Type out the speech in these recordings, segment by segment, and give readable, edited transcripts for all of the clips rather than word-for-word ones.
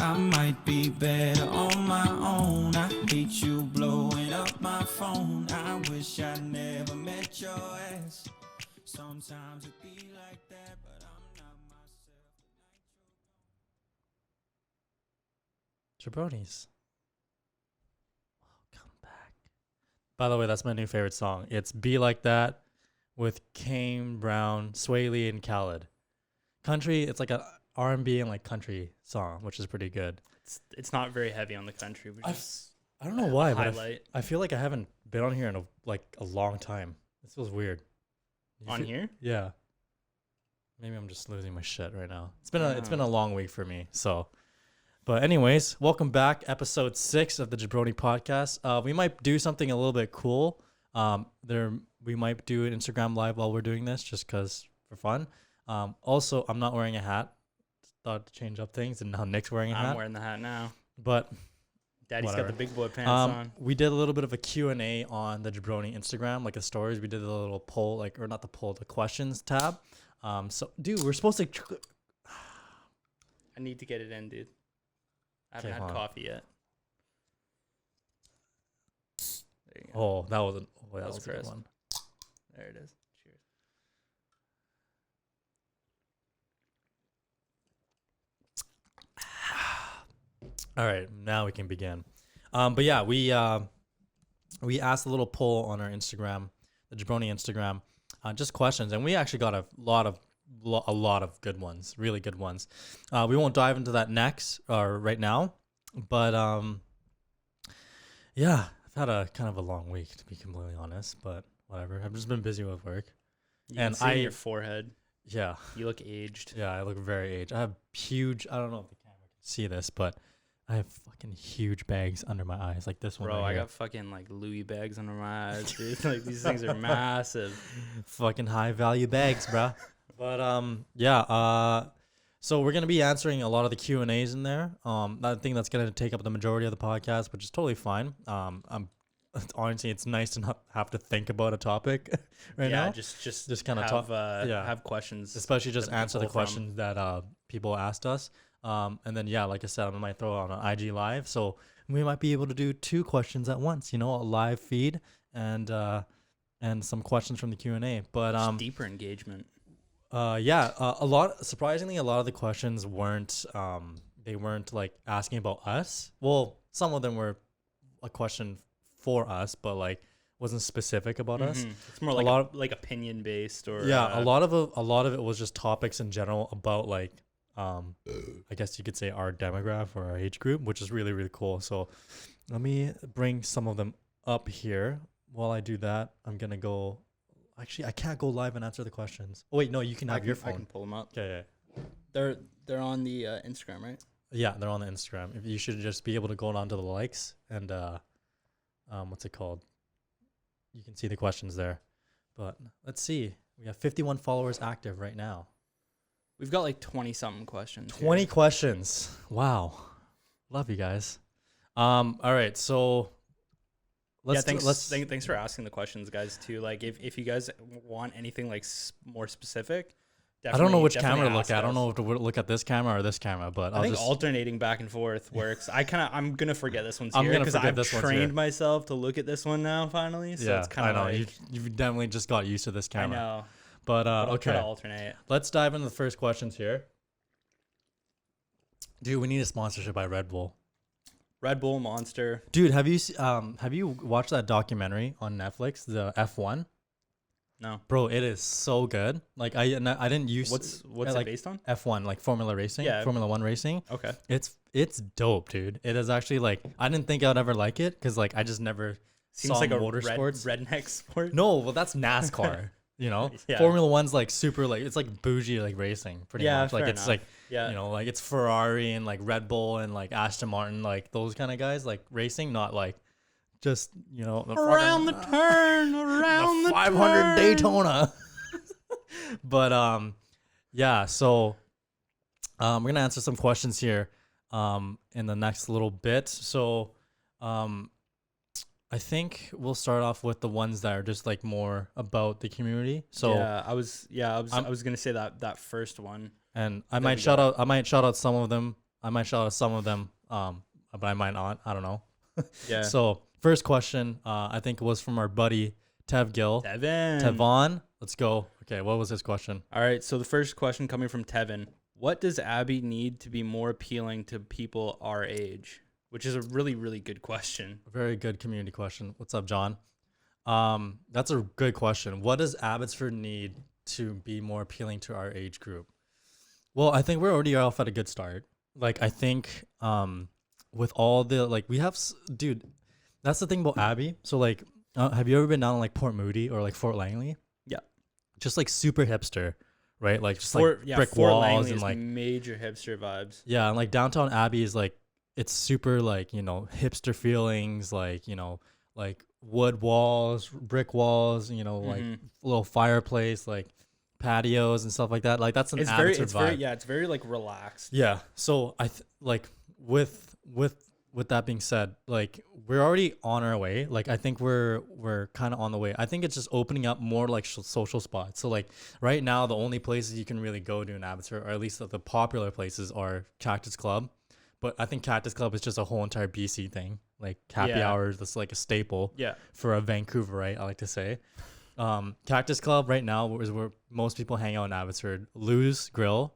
I might be better on my own. I hate you blowing up my phone. I wish I never met your ass. Sometimes it be like that, but I'm not myself. Jabronis. Welcome back. By the way, that's my new favorite song. It's Be Like That with Kane Brown, Sway Lee, and Khaled. Country, it's like a R&B and like country song, which is pretty good. It's not very heavy on the country, which is I don't know why, but highlight I feel like I haven't been on here in a long time. This feels weird. on here. Yeah. Maybe I'm just losing my shit right now. It's been a long week for me. So, but anyways, welcome back, episode 6 of the Jabroni podcast. We might do something a little bit cool. We might do an Instagram live while we're doing this, just cause for fun. Also, I'm not wearing a hat. Thought to change up things, and now Nick's wearing a hat. I'm wearing the hat now. But Daddy's whatever. got the big boy pants on. We did a little bit of a Q&A on the Jabroni Instagram, like the stories. We did a little poll, or not the poll, the questions tab. So, dude, we're supposed to. I need to get it in, dude. I haven't Okay, had hold on. coffee yet. There you go. Oh, that was that was was a good crisp. one. There it is. Cheers. All right, now we can begin. But yeah, we asked a little poll on our Instagram, the Jabroni Instagram, just questions, and we actually got a lot of good ones, really good ones. We won't dive into that next or right now, but yeah, I've had a kind of a long week, to be completely honest, but whatever. I've just been busy with work. You And can see your forehead. Yeah, You look aged. yeah, I look very aged. I have huge. I don't know if the camera can see this, but I have fucking huge bags under my eyes, like this one. Bro, right I here. got fucking like Louis bags under my eyes, dude. Like these things are massive. Fucking high value bags, bruh. But yeah. So we're gonna be answering a lot of the Q&As in there. I think that's gonna take up the majority of the podcast, which is totally fine. Honestly, it's nice to not have to think about a topic right yeah, now. just kinda have, talk- yeah. have questions. Especially just that we answer the pull from. questions that people asked us. And then yeah, like I said, I might throw it on an IG live, so we might be able to do 2 questions at once. You know, a live feed and some questions from the Q&A. But Just deeper engagement. surprisingly, a lot of the questions weren't they weren't like asking about us. Well, some of them were a question for us, but like wasn't specific about us. It's more A like lot like opinion based or Yeah, a lot of it was just topics in general about like I guess you could say our demographic or our age group, which is really, really cool. So let me bring some of them up here. While I do that, I'm gonna go. Actually, I can't go live and answer the questions. Oh wait, no, you can have your I phone. can pull them up. Okay, They're on the Instagram, right? yeah, they're on the Instagram. If you should just be able to go onto the likes and what's it called? You can see the questions there. But let's see. We have 51 followers active right now. We've got like 20 something questions. 20 here. questions. Wow. Love you guys. All right, so Thanks for asking the questions, guys. Too. Like, if you guys want anything like more specific, I don't know which definitely camera to look ask at. I don't us. know if to look at this camera or this camera, but I think just alternating back and forth works. I'm gonna forget this one's I'm here gonna because forget I've this one's here. trained myself to look at this one now. Finally, so yeah, it's kind I of know like you've definitely just got used to this I camera. know. But But I'll try to okay, alternate. let's dive into the first questions here. Dude, we need a sponsorship by Red Bull. Red Bull, Monster. Dude, have you watched that documentary on Netflix, the F1? No. Bro, it is so good. Like I didn't use What's like, it based on? F1, like Formula racing, Yeah. Formula 1 racing. Okay. It's dope, dude. It is actually like I didn't think I'd ever like it because like I just never Seems saw like a motorsports. redneck sport. No, well that's NASCAR. You know, Yeah. Formula 1's like super like it's like bougie like racing pretty Yeah, much. Like fair it's enough. like Yeah. you know like it's Ferrari and like Red Bull and like Aston Martin like those kind of guys like racing, not like just you know the Around the fucking- turn, around the 500 turn. Daytona. But yeah, so we're gonna answer some questions here in the next little bit. So I think we'll start off with the ones that are just like more about the community. So yeah, I was gonna say that first one. and I Then might we shout out some of them I might shout out some of them, but I might not. I don't know. Yeah. So first question, I think was from our buddy Tev Gill. Tevon, let's go. Okay, what was his question? All right. So the first question coming from Tevin: what does Abby need to be more appealing to people our age? Which is a really, really good question. Very good community question. What's up, John? That's a good question. What does Abbotsford need to be more appealing to our age group? Well, I think we're already off at a good start. Like, I think with all the, like, we have, dude, that's the thing about Abbey. So, like, have you ever been down like Port Moody or like Fort Langley? Yeah. Just like super hipster, right? Like just Fort, like brick Fort walls Langley and is like major hipster vibes. yeah, and like downtown Abbey is like it's super like, you know, hipster feelings, like, you know, like wood walls, brick walls, you know, like little fireplace, like patios and stuff like that. Like that's an Abbotsford vibe. It's very like relaxed. Yeah. So like with that being said, like we're already on our way. Like I think we're kind of on the way. I think it's just opening up more like social spots. So like right now, the only places you can really go to in Abbotsford, or at least the popular places, are Cactus Club. But I think Cactus Club is just a whole entire BC thing. Like happy hours, that's like a staple. Yeah. For a Vancouverite, I like to say. Cactus Club right now is where most people hang out in Abbotsford. Lou's Grill.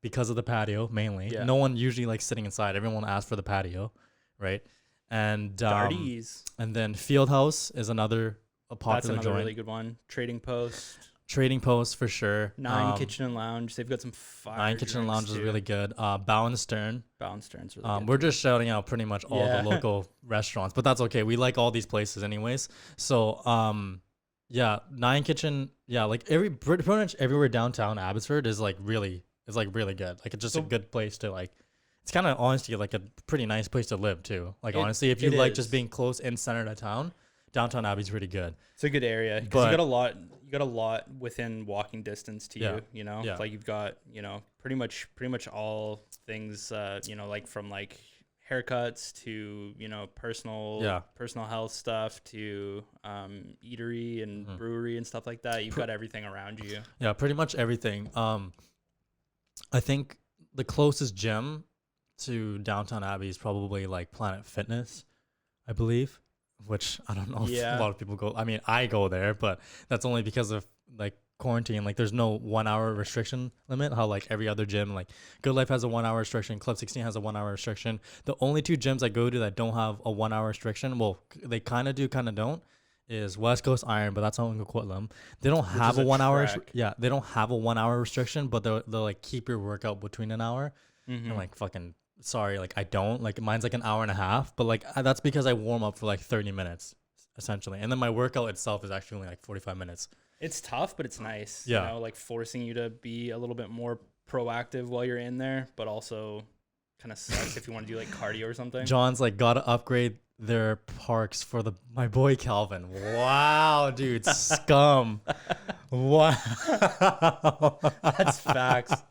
Because of the patio mainly. Yeah. No one usually likes sitting inside. Everyone asks for the patio, right? And Darties. and then Fieldhouse is another popular That's another joint. really good one. Trading Post. Trading Post for sure. Nine Kitchen and Lounge. They've got some fire. Nine Kitchen and Lounge is really good. Bow and Stern. Bow and Stern's really good. We're just shouting out pretty much all the local restaurants, but that's okay. We like all these places anyways. So yeah, Nine Kitchen. Yeah, like pretty much everywhere downtown Abbotsford is like really good. Like it's just a good place to like. It's kind of honestly like a pretty nice place to live too. Like honestly, if you like just being close in center of town, downtown Abbey's pretty good. It's a good area because you got a lot within walking distance to you. You know, like you've got pretty much all things. Like from like haircuts to personal health stuff to eatery and brewery and stuff like that. You've got everything around you. Yeah, pretty much everything. I think the closest gym to downtown Abbey is probably like Planet Fitness, I believe, which I don't know if a lot of people go. I mean, I go there, but that's only because of like quarantine. Like there's no 1 hour restriction limit, how like every other gym, like Good Life has a 1 hour restriction, Club 16 has a 1 hour restriction. The only two gyms I go to that don't have a 1 hour restriction, well, they kind of do, kind of don't, is West Coast Iron, but that's not in Coquitlam. They don't have a 1 hour. They don't have a 1 hour restriction, but they'll like keep your workout between an hour. And like fucking sorry, like I don't like mine's like an hour and a half, but like that's because I warm up for like 30 minutes essentially, and then my workout itself is actually only like 45 minutes. It's tough, but it's nice. Yeah, you know, like forcing you to be a little bit more proactive while you're in there, but also kind of sucks if you want to do like cardio or something. John's like gotta upgrade their parks for my boy Calvin. Wow, dude, scum. Wow, that's facts.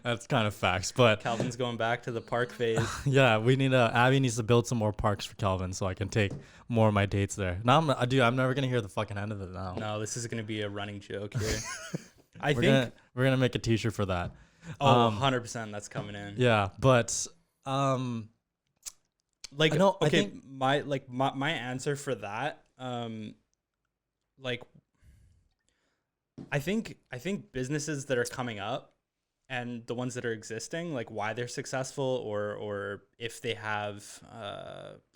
That's kind of facts, but Calvin's going back to the park phase. Yeah, we need Abby needs to build some more parks for Calvin so I can take more of my dates there. Now I'm never gonna hear the fucking end of it now. No, this is gonna be a running joke here. We're gonna make a t-shirt for that. Oh, 100%, that's coming in. Yeah, but like no, okay, my answer for that, like I think businesses that are coming up and the ones that are existing, like why they're successful or if they have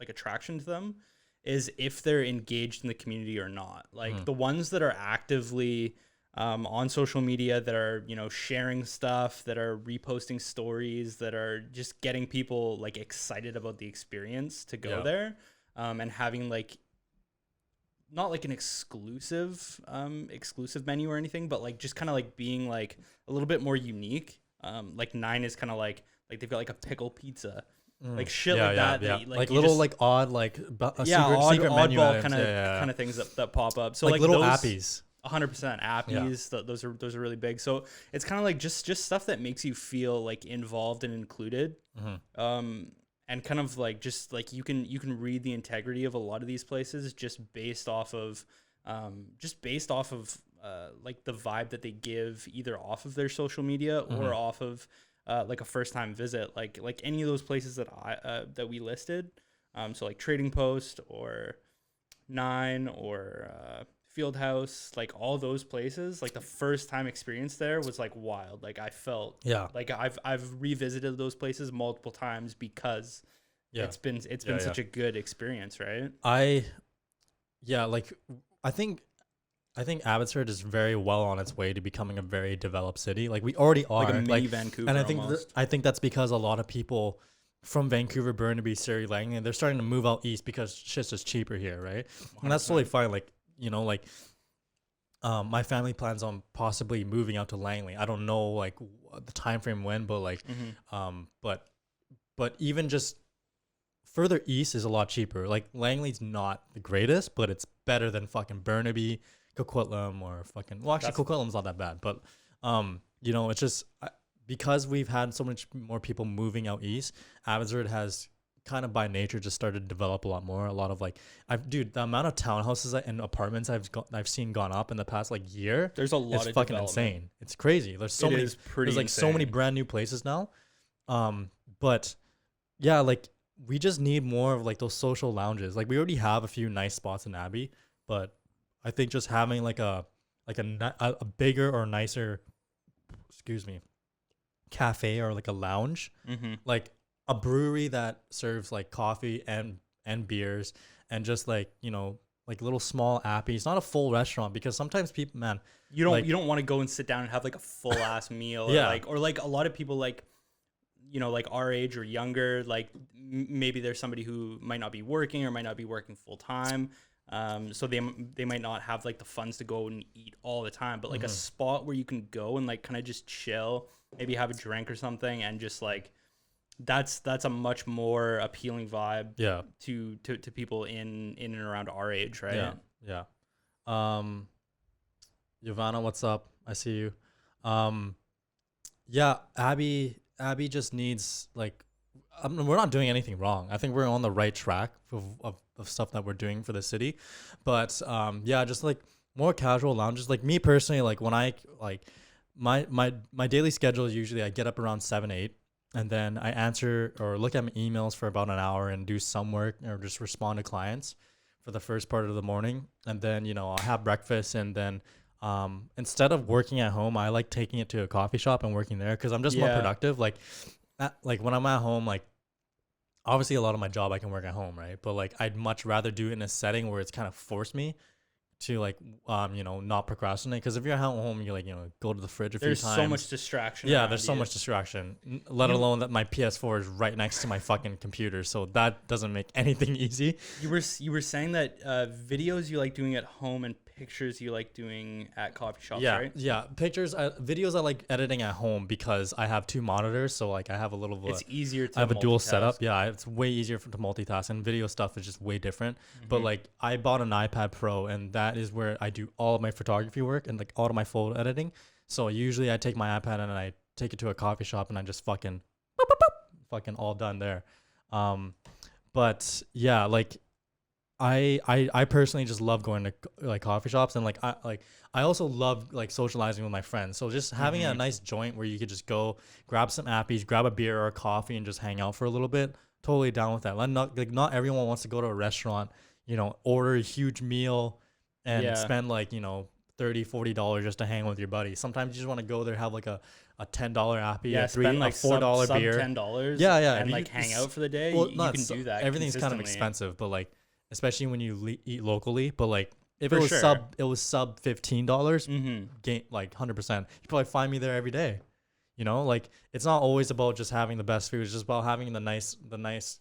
like attraction to them is if they're engaged in the community or not. Like the ones that are actively on social media, that are sharing stuff, that are reposting stories, that are just getting people like excited about the experience to go there, and having like not like an exclusive menu or anything, but like just kind of like being like a little bit more unique. Like Nine is kind of like they've got like a pickle pizza, like shit like that. Yeah. That, like little just, like odd like secret menu oddball kind of things that pop up. So like little those, appies. 100% appies. Those are really big. So it's kind of like just stuff that makes you feel like involved and included. And kind of like just like you can read the integrity of a lot of these places just based off of like the vibe that they give either off of their social media or off of like a first time visit, like any of those places that that we listed. So like Trading Post or Nine or Fieldhouse, like all those places, like the first time experience there was like wild. Like I felt like I've revisited those places multiple times because it's been such a good experience, right? Like I think Abbotsford is very well on its way to becoming a very developed city. Like we already are, like a mini Vancouver, and I I think that's because a lot of people from Vancouver, Burnaby, Surrey, Langley, they're starting to move out east because shit's just cheaper here, right? 100%. And that's totally fine. Like, you know, like my family plans on possibly moving out to Langley. I don't know like the time frame when, but like but even just further east is a lot cheaper. Like Langley's not the greatest, but it's better than fucking Burnaby, Coquitlam, or fucking, well, actually Coquitlam's not that bad, but you know, it's just because we've had so much more people moving out east, Abbotsford has kind of by nature just started to develop a lot more. A lot of like, the amount of townhouses and apartments I've seen gone up in the past like year. There's a lot. It's fucking insane. It's crazy. There's so many. There's like so many brand new places now. But yeah, like we just need more of like those social lounges. Like we already have a few nice spots in Abbey, but I think just having like a bigger or nicer, cafe or like a lounge, like a brewery that serves like coffee and beers, and just like, you know, like little small appies, not a full restaurant, because sometimes people, man, you don't want to go and sit down and have like a full ass meal, or like a lot of people, like, you know, like our age or younger, like maybe there's somebody who might not be working or might not be working full time. So they might not have like the funds to go and eat all the time, but like a spot where you can go and like kind of just chill, maybe have a drink or something, and just like that's a much more appealing vibe to people in and around our age, right? Giovanna, what's up? I see you. Abby just needs like, we're not doing anything wrong. I think we're on the right track of stuff that we're doing for the city, but just like more casual lounges. Like me personally, like when I like my daily schedule is usually I get up around 7-8, and then I answer or look at my emails for about an hour and do some work or just respond to clients for the first part of the morning, and then, you know, I'll have breakfast, and then instead of working at home, I like taking it to a coffee shop and working there because I'm just more productive. Like when I'm at home, like obviously a lot of my job I can work at home, right? But like I'd much rather do it in a setting where it's kind of forced me to like you know, not procrastinate, because if you're at home, you're like, you know, go to the fridge a few times. There's so much distraction. There's so much distraction, let alone that my PS4 is right next to my fucking computer, so that doesn't make anything easy. You were saying that videos you like doing at home and pictures you like doing at coffee shops, right? Pictures, videos I like editing at home because I have two monitors, so like I have a little bit, it's easier to I have a dual setup. It's way easier to multitask, and video stuff is just way different. But like I bought an iPad Pro, and that is where I do all of my photography work and like all of my photo editing. So usually I take my iPad and I take it to a coffee shop and I just fucking all done there. But yeah, like I personally just love going to like coffee shops, and I also love like socializing with my friends. So just having a nice joint where you could just go grab some appies, grab a beer or a coffee, and just hang out for a little bit. Totally down with that. Not everyone wants to go to a restaurant, you know, order a huge meal and spend like, you know, $30-$40 just to hang with your buddy. Sometimes you just want to go there, have like a $10 appy, spend like $4 beer, $10, and like hang out for the day. Well, you can do that. Everything's kind of expensive, but like, especially when you eat locally. But like, if it was sub $15, gain like 100%. You probably find me there every day. You know, like it's not always about just having the best food. It's just about having the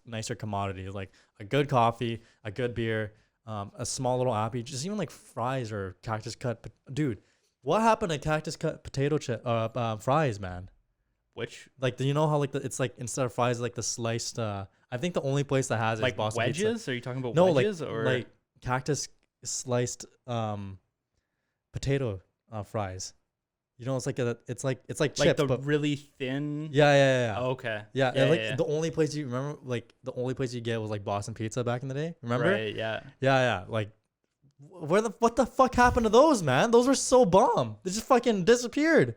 nicer commodity, like a good coffee, a good beer, a small little appy, just even like fries or cactus cut. Dude, what happened to cactus cut potato fries, man? Which, like, do you know how like it's like instead of fries, like the sliced? I think the only place that has it like is Boston wedges. Pizza. Are you talking about wedges or like cactus sliced potato fries? You know, it's like chips, like the but really thin. Yeah. Oh, okay. Yeah. The only place you remember, like the only place you get was like Boston Pizza back in the day. Remember? Right. Yeah. Yeah. Like, what the fuck happened to those, man? Those were so bomb. They just fucking disappeared.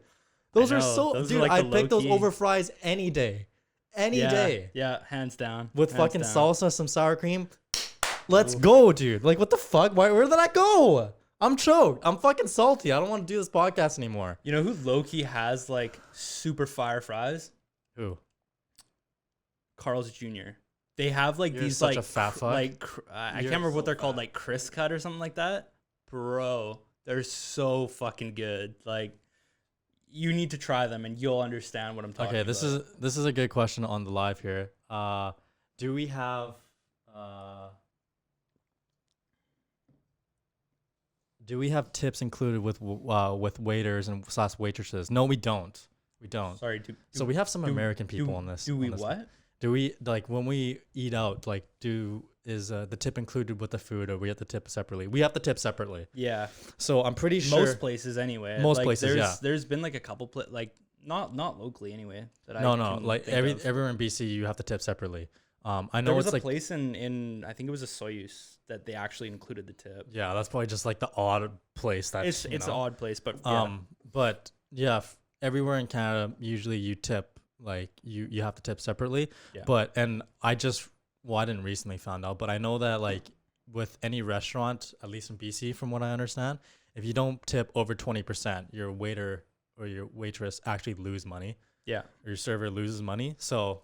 Those I are know, so, those are dude. like the I'd pick those low-key- over fries any day, any day. Yeah, hands down. With hands fucking down. salsa, some sour cream. Let's Ooh. go, dude. Like, what the fuck? Where did I go? I'm choked. I'm fucking salty. I don't want to do this podcast anymore. You know who low-key has like super fire fries? Who? Carl's Jr. They have like You're these such like a fat fuck. I can't You're remember what so they're called, fat. like Chris Cut or something like that. Bro, they're so fucking good. Like, you need to try them and you'll understand what I'm talking Okay, about. this is a good question on the live here. Do we have tips included with waiters and / waitresses? No, we don't. We don't. Sorry. So we have some American people on this. Do we on this. what? Do we, like, when we eat out, like, is the tip included with the food, or we have to tip separately? We have to tip separately. Yeah. So I'm pretty sure Most places anyway. Most Like, places, yeah. There's been like a couple like not locally anyway. That no, I no, can like think of. everywhere in BC you have to tip separately. I know There was it's a like place in I think it was a Soyuz that they actually included the tip. yeah, that's probably just like the odd place that's It's an odd place, but yeah. But yeah, everywhere in Canada usually you tip, like you have to tip separately. Yeah. But and I didn't recently found out, but I know that like with any restaurant, at least in BC, from what I understand, if you don't tip over 20%, your waiter or your waitress actually lose money. Yeah. Or your server loses money. So,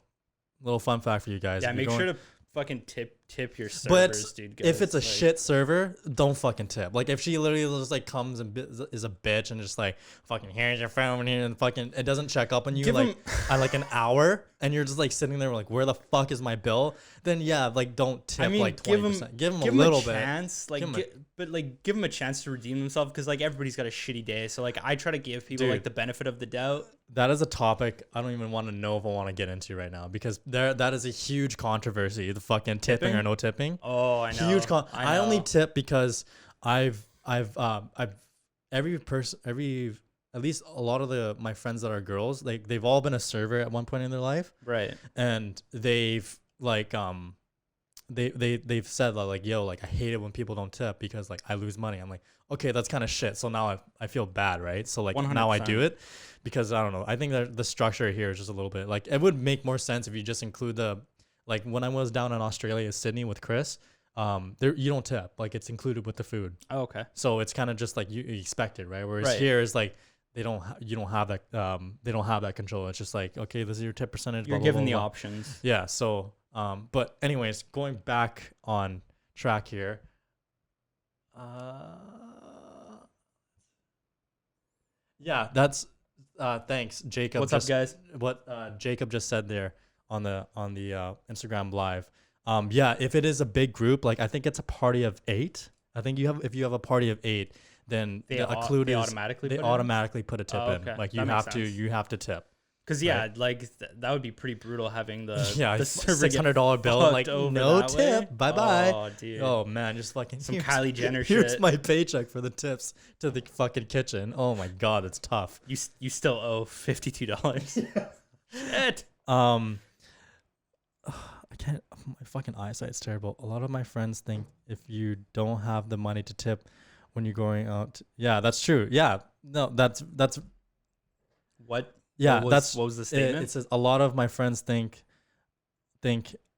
little fun fact for you guys. Yeah, if you're make going- sure to fucking tip your But servers, dude. if it's a like, shit server, don't fucking tip. Like if she literally just like comes and is a bitch and just like fucking here's your phone here and fucking it doesn't check up on you Give like 'em- at like an hour and you're just like sitting there like where the fuck is my bill? Then yeah, like don't tip I mean, like give 20%. them Give them a little bit. chance, like, Give 'em but like give them a chance to redeem themselves because like everybody's got a shitty day. So like I try to give people Dude. like the benefit of the doubt. That is a topic I don't even want to know if I want to get into right now because that is a huge controversy. The fucking tipping Tipping? or no tipping. Oh, I know. Huge I only know. tip because I've every person at least a lot of my friends that are girls, like they've all been a server at one point in their life, Right. and they've like they've said that, like, yo, like I hate it when people don't tip because like I lose money. I'm like, okay, that's kind of shit. So now I feel bad, right? So like now I do 100%. it because I don't know. I think that the structure here is just a little bit like it would make more sense if you just include the like when I was down in Australia, Sydney with Chris. There you don't tip, like it's included with the food. Oh, okay. So it's kind of just like you expect it, right? Whereas Right. here is like you don't have that they don't have that control. It's just like, okay, this is your tip percentage. You're blah, blah, given blah, the blah. options. Yeah. So but anyways, going back on track here. Yeah, that's thanks, Jacob. What's up, guys? What Jacob just said there on the Instagram live. Yeah, if it is a big group, like I think it's a party of 8. I think if you have a party of 8, then They the include they is automatically they put it in? automatically put a tip Oh, in. okay. Like That makes sense. you have to tip. Because yeah, like that would be pretty brutal having the Yeah, the server get $600 bill, fucked like over no that way. tip, bye bye. Oh, dude. Oh man, just fucking Some here's- Kylie Jenner Here's shit. my paycheck for the tips to the fucking kitchen. Oh my god, it's tough. You still owe $52. Shit. I can't. My fucking eyesight's terrible. A lot of my friends think if you don't have the money to tip when you're going out, yeah, that's true. Yeah, no, that's What? yeah, What was the statement? It says a lot of my friends think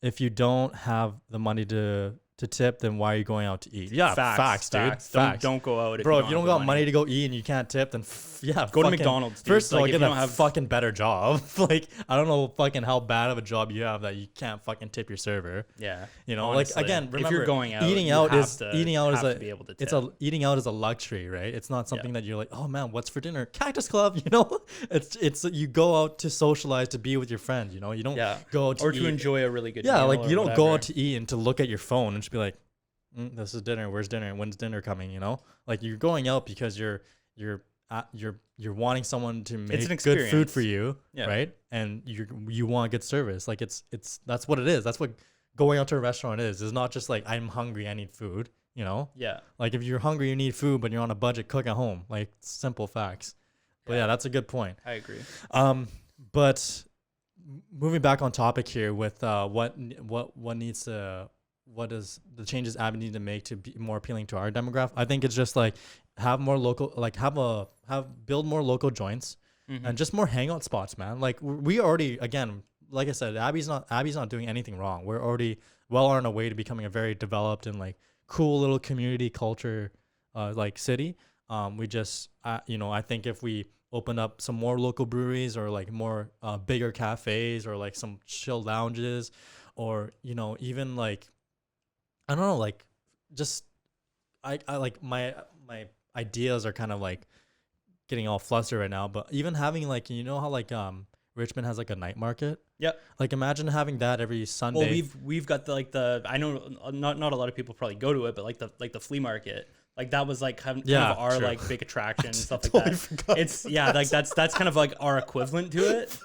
if you don't have the money to tip, then why are you going out to eat? Yeah, facts, dude. Facts. Don't go out. Bro, if you don't have got the money to go eat and you can't tip, then yeah, Go to fucking- McDonald's, dude. First of all, Like, get if you a don't have- fucking better job. Like, I don't know fucking how bad of a job you have that you can't fucking tip your server. Yeah. You know, honestly. like again, remember if you're going out, eating you out have is to, eating out is have a to be able to it's tip. a eating out is a luxury, right? It's not something that you're like, oh man, what's for dinner? Cactus Club, you know? It's you go out to socialize, to be with your friend, you know? You don't yeah. go out to Or eat. to enjoy a really good Yeah, meal like or you don't go whatever. out to eat and to look at your phone and just be like, this is dinner. Where's dinner? When's dinner coming? You know, like you're going out because you're wanting someone to make an good food for experience. you, Yeah. right? And you want good service. Like it's that's what it is. That's what going out to a restaurant is. It's not just like I'm hungry, I need food. You know, Yeah. like if you're hungry, you need food, but you're on a budget, cook at home. Like simple facts. But yeah, that's a good point. I agree. But moving back on topic here with what does the changes Abbott need to make to be more appealing to our demographic? I think it's just like have more local, like build more local joints, and just more hangout spots, man. Like we already, again, like I said, Abby's not doing anything wrong. We're already well on our way to becoming a very developed and like cool little community culture, like city. We just, I think if we open up some more local breweries or like more bigger cafes or like some chill lounges, or even like I don't know, like just I like my ideas are kind of like getting all flustered right now. But even having like how like Richmond has like a night market. Yep. Like imagine having that every Sunday. Well, we've got the I know not a lot of people probably go to it, but like the flea market. Like that was like kind of our true. like big attraction and stuff totally like that. forgot It's like that's kind of like our equivalent to it.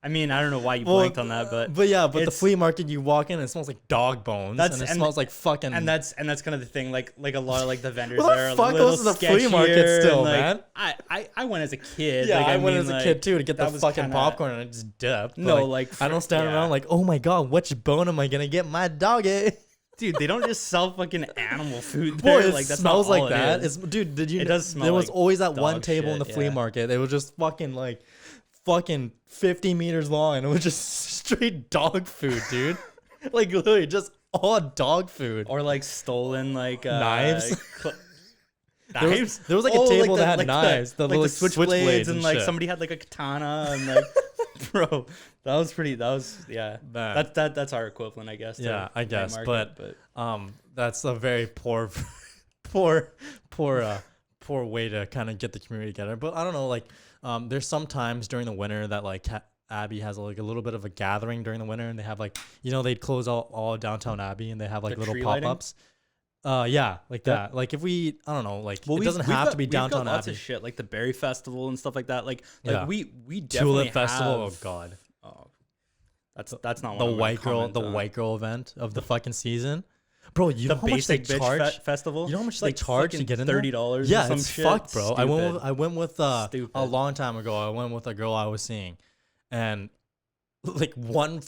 I mean, I don't know why you blanked on that, but the flea market, you walk in and it smells like dog bones, and it smells like fucking. And that's kind of the thing. Like a lot of like the vendors What the there are fuck a little goes to the flea market still, and, like, man? I went as a kid. Yeah, like, I went as a like, kid too to get the that was fucking kinda- popcorn and I just dipped. No, But, I don't stand around like, oh my god, which bone am I gonna get my doggy? Dude, they don't just sell fucking animal food Boy, there. it Like that smells like all that. It is. Dude, did you? It does smell There was like always that one dog table in the shit, flea yeah. market. It was just fucking 50 meters long, and it was just straight dog food, dude. Like literally just all dog food. Or like stolen like Knives? knives. There was like a table that had like knives, the like little the switchblades, and like shit. somebody had like a katana and like, bro, that was Man. that's our equivalent, I guess. to Yeah, I night guess, market, but that's a very poor way to kind of get the community together. But I don't know, like there's some times during the winter that like Abbey has like a little bit of a gathering during the winter, and they have like they'd close all downtown Abbey and they have like The little tree lighting? pop-ups. Yeah, like that. Like if we, I don't know, like it doesn't have to be downtown we've got lots Abbey. of shit like the Berry Festival and stuff like that. Like Yeah. we definitely Tulip Festival. have- Oh god, Oh, that's not the one I'm white gonna girl, comment the on. white girl event of the fucking season, bro. You The know how much they basic bitch charge? festival. You know how much It's they like charge to fucking get in there? $30 Yeah, or some it's shit. fucked, bro. I went with a Stupid. long time ago. I went with a girl I was seeing, and like one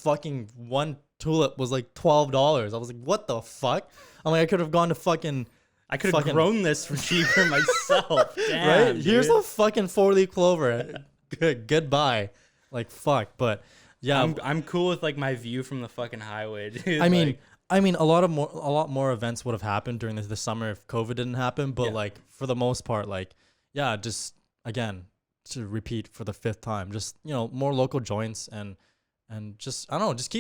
tulip was like $12. I was like, what the fuck? I'm like, I could have gone to fucking. I could have fucking- grown this for cheaper myself. Damn, Right? Here's dude. a fucking 4-leaf clover. Goodbye. Like fuck. But yeah, I'm cool with like my view from the fucking highway, dude. I mean, like, a lot more events would have happened during the summer if COVID didn't happen. But Yeah. like for the most part, like just again to repeat for the 5th time, just more local joints and just I don't know, just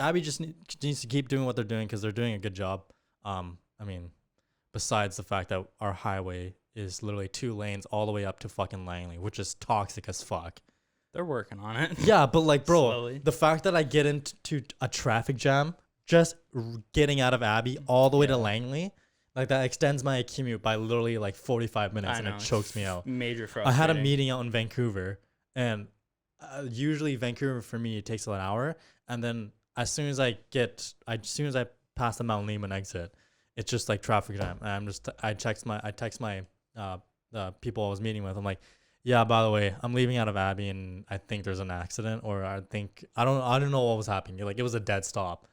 Abby just needs to keep doing what they're doing because they're doing a good job. I mean, besides the fact that our highway is literally 2 lanes all the way up to fucking Langley, which is toxic as fuck. they're working on it. Yeah, but like, bro, Slowly. the fact that I get into a traffic jam just getting out of Abbey all the way to Langley, like that extends my commute by literally like 45 minutes, I and know, it chokes me out. Major I frustrating. had a meeting out in Vancouver, and usually Vancouver for me it takes an hour, and then as soon as I pass the Mount Lehman exit, it's just like traffic jam. And I text my the people I was meeting with. I'm like, yeah, by the way, I'm leaving out of Abbey and I think there's an accident, or I don't know what was happening. Like it was a dead stop.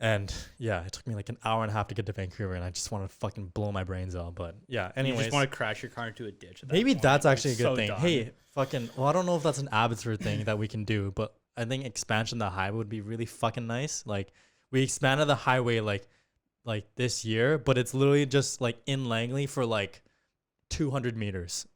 And yeah, it took me like an hour and a half to get to Vancouver, and I just want to fucking blow my brains out. But yeah, You anyways, just want to crash your car into a ditch. At that maybe point. that's You're actually a good so thing. done. Hey, well, I don't know if that's an Abbotsford thing that we can do, but I think expansion of the highway would be really fucking nice. Like we expanded the highway like this year, but it's literally just like in Langley for like 200 meters.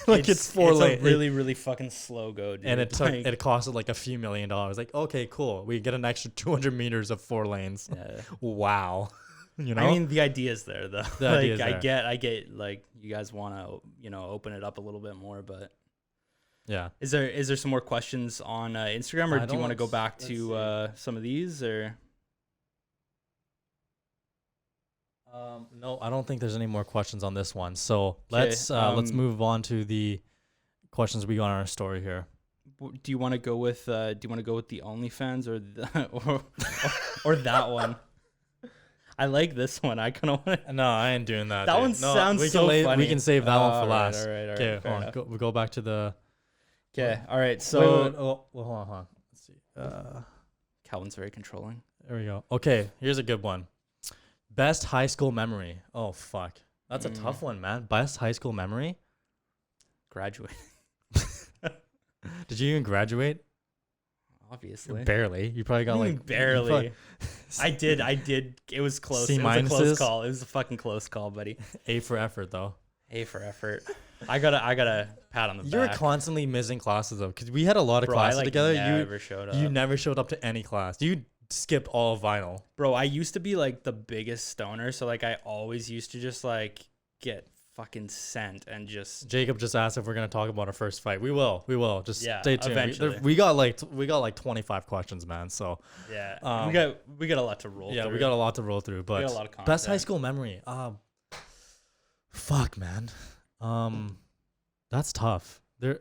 Like it's 4 lanes. a really, really fucking slow go, dude. And it Like, costed like a few $1 million. Like, okay, cool. We get an extra 200 meters of 4 lanes. yeah. Wow. You know? I mean, the idea's there though. The like, idea's I there. get like you guys want to, open it up a little bit more, but yeah. is there some more questions on Instagram, or I do you want to don't- go back let's to some of these, or? No, I don't think there's any more questions on this one. So let's move on to the questions we got on our story here. Do you want to go with the OnlyFans or or that one? I like this one. I kind of want to. No, I ain't doing that. That dude. one no, sounds we can so funny. We can save that one for All right, last. all right, Okay, fair hold on. enough. We go back to the. Okay, all right. So wait, hold on. Let's see. Calvin's very controlling. There we go. Okay, here's a good one. Best high school memory. Oh fuck, that's a tough one, man. Best high school memory. Graduate. Did you even graduate? Obviously. Barely. You probably got like barely. I did. It was close. C It was a close minuses? call. It was a fucking close call, buddy. A for effort though. A for effort. I got a pat on the You were back. constantly missing classes though, because we had a lot of Bro, classes I together. never showed up. You never showed up to any class. You skipped all of vinyl. Bro, I used to be like the biggest stoner, so like I always used to just like get fucking sent and just Jacob just asked if we're gonna talk about our first fight. We will. Just stay tuned. eventually. We got like 25 questions, man. So yeah. We got a lot to roll through. yeah, we got a lot to roll through. But got a lot of best high content. school memory. Fuck, man. That's tough. There.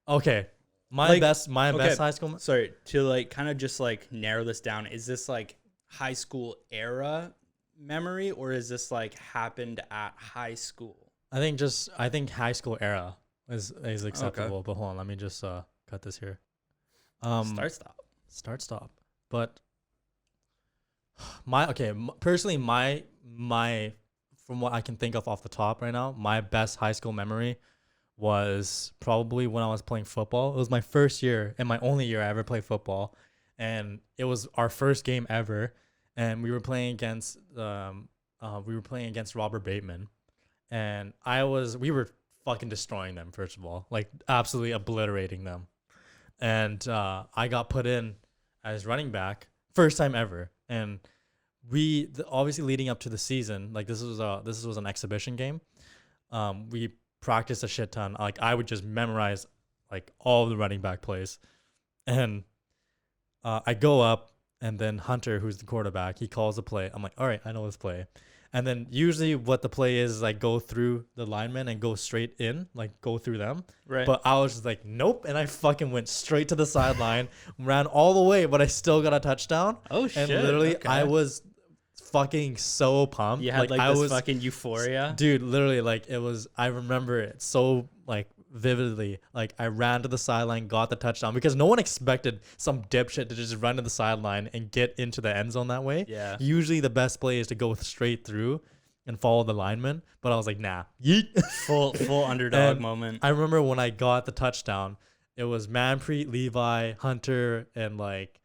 Okay, my best high school. Sorry, to like kind of just like narrow this down, is this like high school era memory or is this like happened at high school? I think high school era is acceptable. But hold on, let me just cut this here. Start stop. But personally, my from what I can think of off the top right now, my best high school memory was probably when I was playing football. It was my first year and my only year I ever played football, and it was our first game ever. And we were playing against Robert Bateman, and we were fucking destroying them. First of all, like absolutely obliterating them, and I got put in as running back, first time ever. And obviously leading up to the season, like this was an exhibition game. We practiced a shit ton. Like I would just memorize like all of the running back plays, and I go up. And then Hunter, who's the quarterback, he calls a play. I'm like, all right, I know this play. And then usually what the play is like go through the linemen and go straight in, like go through them. Right. But I was just like, nope. And I fucking went straight to the sideline, ran all the way, but I still got a touchdown. Oh, shit. And literally okay. I was fucking so pumped. You had like I this was fucking euphoria. Dude, literally like I remember it so like vividly. Like I ran to the sideline, got the touchdown, because no one expected some dipshit to just run to the sideline and get into the end zone that way. Yeah. Usually the best play is to go straight through and follow the lineman, but I was like, nah, yeet. Full underdog And moment. I remember when I got the touchdown, it was Manpreet, Levi, Hunter, and like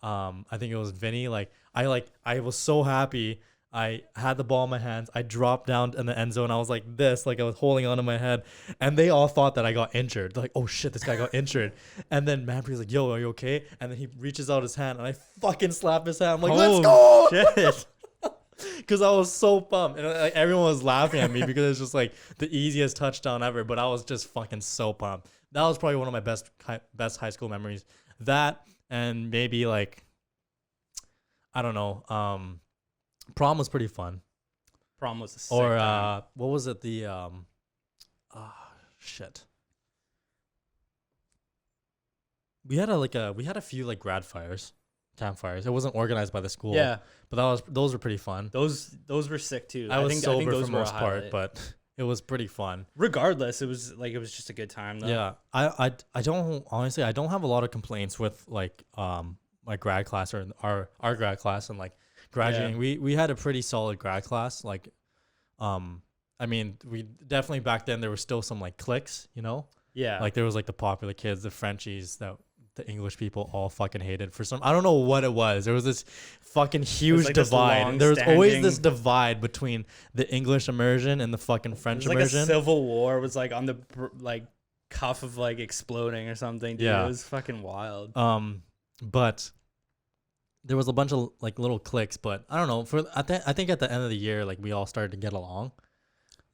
I think it was Vinny. Like I was so happy. I had the ball in my hands. I dropped down in the end zone. I was like this, like I was holding onto my head, and they all thought that I got injured. They're like, oh shit, this guy got injured. And then Manpreet's like, yo, are you okay? And then he reaches out his hand, and I fucking slap his hand. I'm like, let's go! Shit. Because I was so pumped, and like, everyone was laughing at me because it's just like the easiest touchdown ever. But I was just fucking so pumped. That was probably one of my best high school memories. That, and maybe like, I don't know, prom was pretty fun. Prom was a sick Or time. what was it? Shit. We had a few like grad fires, campfires. It wasn't organized by the school. Yeah, but those were pretty fun. those were sick too. I was think sober those for were a most part, highlight. but it was pretty fun. Regardless, it was just a good time though. Yeah, I don't honestly, I don't have a lot of complaints with like my grad class or our grad class and like graduating. We had a pretty solid grad class. Like I mean, we definitely back then there was still some like cliques, you know? Yeah. Like there was like the popular kids, the Frenchies that the English people all fucking hated for some. I don't know what it was. There was this fucking huge like this divide. There was always long-standing- this divide between the English immersion and the fucking it French was like a immersion. civil war was like on the like cuff of like exploding or something. Dude. Yeah. It was fucking wild. But there was a bunch of like little cliques. But I don't know. I think at the end of the year, like we all started to get along.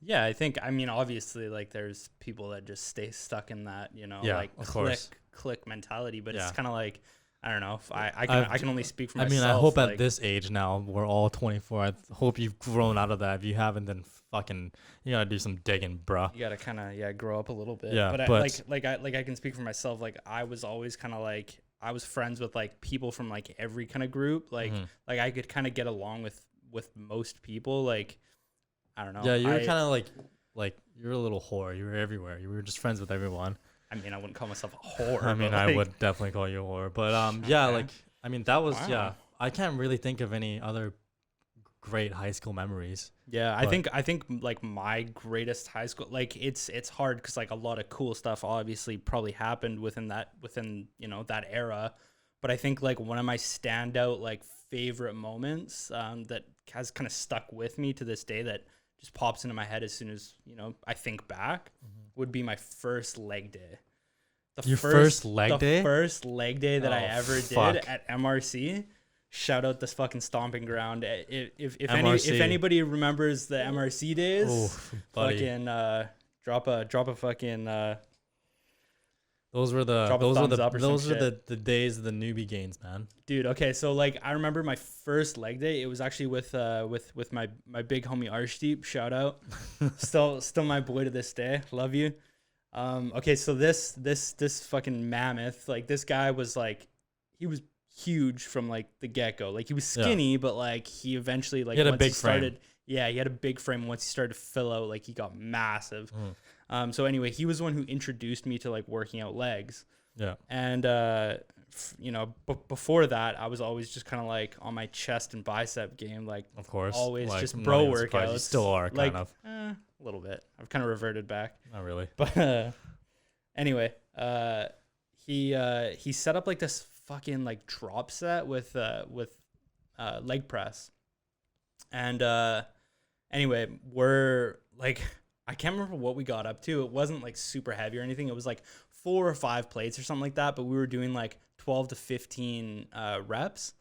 Yeah, I mean, obviously, like, there's people that just stay stuck in that, you know, Yeah, like of course. click mentality. But Yeah. it's kind of like, I don't know. If I I've- can only speak for I myself. mean, I hope like, at this age now, we're all 24. I hope you've grown out of that. If you haven't, then fucking, you gotta do some digging, bruh. you gotta kind of grow up a little bit. Yeah, but but- I can speak for myself. Like, I was always kind of like I was friends with like people from like every kind of group. Like Mhm. like I could kind of get along with most people. Like, I don't know. Yeah, you were kind of like you're a little whore. You were everywhere. You were just friends with everyone. I mean, I wouldn't call myself a whore. I mean, but, I like, would definitely call you a whore. But yeah, Okay. like I mean, that was Wow. yeah. I can't really think of any other great high school memories. Yeah, I think like my greatest high school, like it's hard because like a lot of cool stuff obviously probably happened within you know that era, but I think like one of my standout like favorite moments that has kind of stuck with me to this day that just pops into my head as soon as you know I think back would be my first leg day. Your first leg day? The first leg day that I Oh, ever fuck. did at MRC. Shout out this fucking stomping ground. If MRC. anybody remembers the MRC days, Oh, buddy. fucking drop a fucking Those were the drop a those were thumbs the up or those some were the days of the newbie games, man. dude. Okay, so like I remember my first leg day. It was actually with my big homie Arshdeep. Shout out, still my boy to this day. Love you. Okay, so this fucking mammoth, like this guy was like, he was huge from like the get go. Like he was skinny, but like he eventually like He had a once big he started, frame. yeah, he had a big frame. Once he started to fill out, like he got massive. So anyway, he was the one who introduced me to like working out legs. Yeah. And you know, before that, I was always just kind of like on my chest and bicep game, like Of course. always Like, just I'm bro not even surprised. workouts. You still are, kind like, of. a little bit. I've kind of reverted back. Not really. But anyway, he set up like this fucking like drop set with leg press, and anyway, we're like, I can't remember what we got up to. It wasn't like super heavy or anything. It was like 4 or 5 plates or something like that. But we were doing like 12 to 15 reps.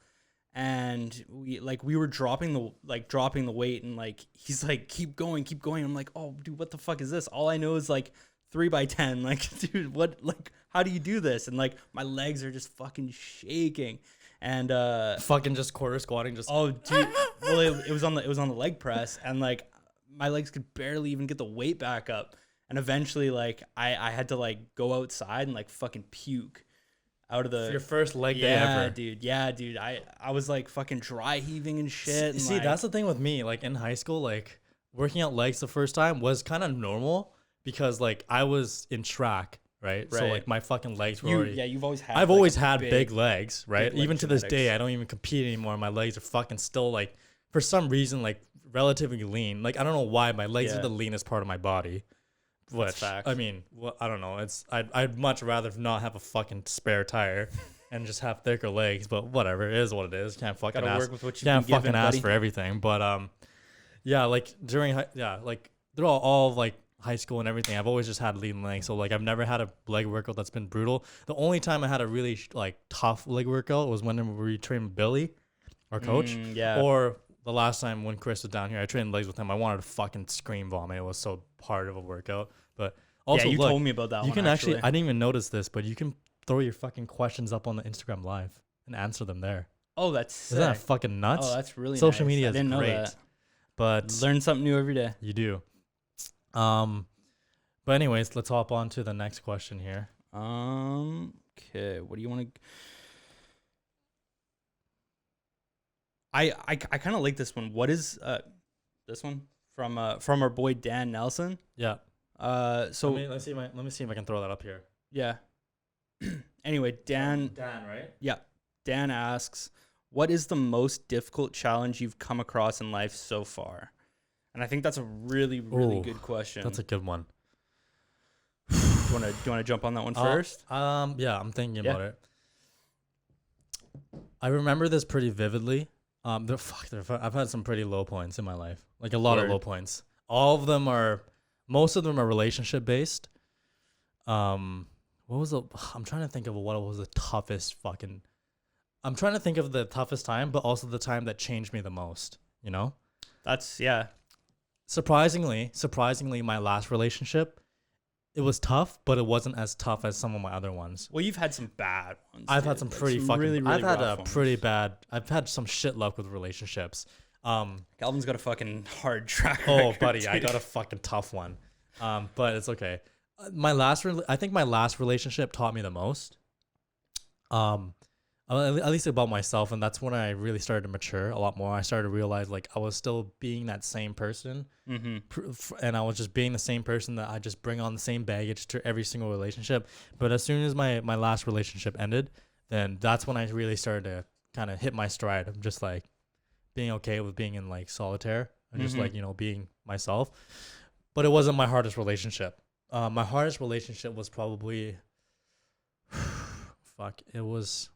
And we were dropping the weight, and like he's like, keep going. I'm like, oh dude, what the fuck is this? All I know is like 3x10. Like, dude, what, like, how do you do this? And like my legs are just fucking shaking. And Fucking just quarter squatting, just oh dude, well it was on the leg press, and like my legs could barely even get the weight back up. And eventually like I had to like go outside and like fucking puke out of the your first leg day ever. Yeah, dude. I was like fucking dry heaving and shit. And See, like, that's the thing with me. Like in high school, like working out legs the first time was kind of normal because like I was in track, right? So Right. like my fucking legs were already. you've always had. I've like, always a had big legs, right? big leg Even to this genetics. day, I don't even compete anymore. My legs are fucking still like, for some reason, like relatively lean. Like I don't know why my legs Yeah. are the leanest part of my body. Which facts. I mean, well, I don't know. I'd much rather not have a fucking spare tire and just have thicker legs. But whatever, it is what it is. Can't fucking Gotta ask. work with what you've Can't been fucking given, ask buddy. for everything. But yeah, like like they're all like high school and everything. I've always just had lean legs. So like I've never had a leg workout that's been brutal. The only time I had a really like tough leg workout was when we trained with Billy, our coach. Yeah. Or the last time when Chris was down here, I trained legs with him. I wanted to fucking scream vomit. It was so hard of a workout. But also, yeah, you look, told me about that. you one, can actually, I didn't even notice this, but you can throw your fucking questions up on the Instagram live and answer them there. Oh, that's sick. Isn't that fucking nuts? Oh, that's really Social nice. media I is didn't know great, that. but Learn something new every day. you do. But anyways, let's hop on to the next question here. Okay. What do you want to? I kind of like this one. What is this one from our boy Dan Nelson? Yeah. So let me see if I can throw that up here. yeah. Anyway, Dan right? Yeah. Dan asks, what is the most difficult challenge you've come across in life so far? And I think that's a really, really Ooh, good question. That's a good one. Do you want to jump on that one first? Yeah, I'm thinking Yeah. about it. I remember this pretty vividly. I've had some pretty low points in my life, like a lot of Word. low points. Most of them are relationship based. I'm trying to think of what was the toughest fucking. I'm trying to think of the toughest time, but also the time that changed me the most. You know, That's, yeah. surprisingly, my last relationship, it was tough, but it wasn't as tough as some of my other ones. Well, you've had some bad ones. I've dude. had some Like, pretty fucking. really, really I've had rough a ones. pretty bad. I've had some shit luck with relationships. Calvin's got a fucking hard track Oh, record, buddy, I dude. got a fucking tough one. But it's okay. I think my last relationship taught me the most. At least about myself, and that's when I really started to mature a lot more. I started to realize like I was still being that same person, and I was just being the same person that I just bring on the same baggage to every single relationship. But as soon as my last relationship ended, then that's when I really started to kind of hit my stride. I'm just like, being okay with being in like solitaire and just Mhm. like, you know, being myself. But it wasn't my hardest relationship. My hardest relationship was probably fuck. It was.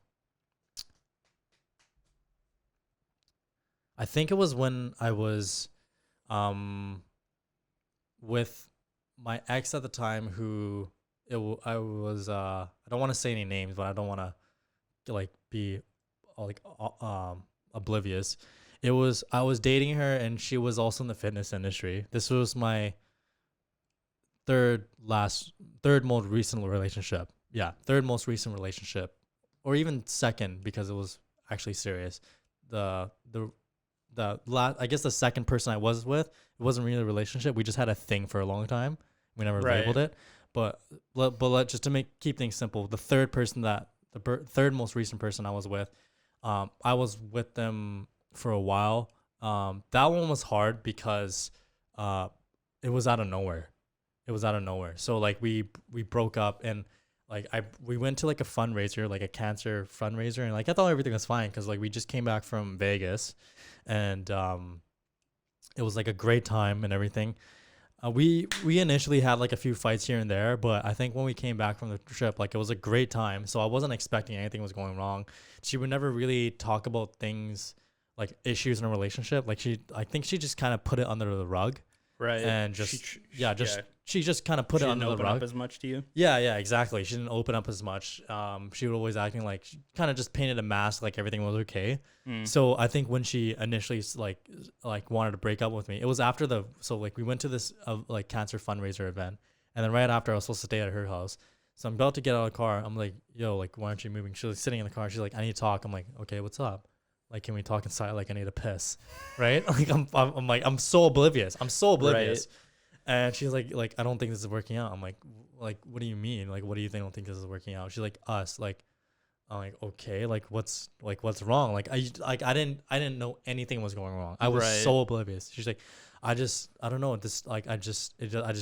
I think it was when I was, with my ex at the time, who I was. I don't want to say any names, but I don't want to like be like oblivious. It was I was dating her, and she was also in the fitness industry. This was my third most recent relationship. Yeah, third most recent relationship, or even second because it was actually serious. The last, I guess the second person I was with, it wasn't really a relationship. We just had a thing for a long time. We never Right. labeled it. But just to keep things simple, the third person third most recent person I was with, I was with them for a while. That one was hard because it was out of nowhere. It was out of nowhere. So like we broke up, and like we went to like a fundraiser, like a cancer fundraiser, and like I thought everything was fine because like we just came back from Vegas, and it was like a great time and everything. We initially had like a few fights here and there, but I think when we came back from the trip, like it was a great time. So I wasn't expecting anything was going wrong. She would never really talk about things like issues in a relationship. Like I think she just kind of put it under the rug, Right. and she just kind of put She it didn't under the open rug. up as much to you. Yeah, exactly. She didn't open up as much. She would always acting like she kind of just painted a mask, like everything was okay. So I think when she initially like wanted to break up with me, it was after we went to this like cancer fundraiser event, and then right after I was supposed to stay at her house. So I'm about to get out of the car. I'm like, yo, like why aren't you moving? She's like sitting in the car. She's like, I need to talk. I'm like, okay, what's up? Like, can we talk inside? Like, I need to piss, right? Like, I'm like, I'm so oblivious. Right. And she's like, I don't think this is working out. I'm like, what do you mean? Like, what do you think? I don't think this is working out. She's like, us. Like, I'm like, okay. Like, what's wrong? Like, I didn't know anything was going wrong. I was Right. so oblivious. She's like, I don't know. This like, I just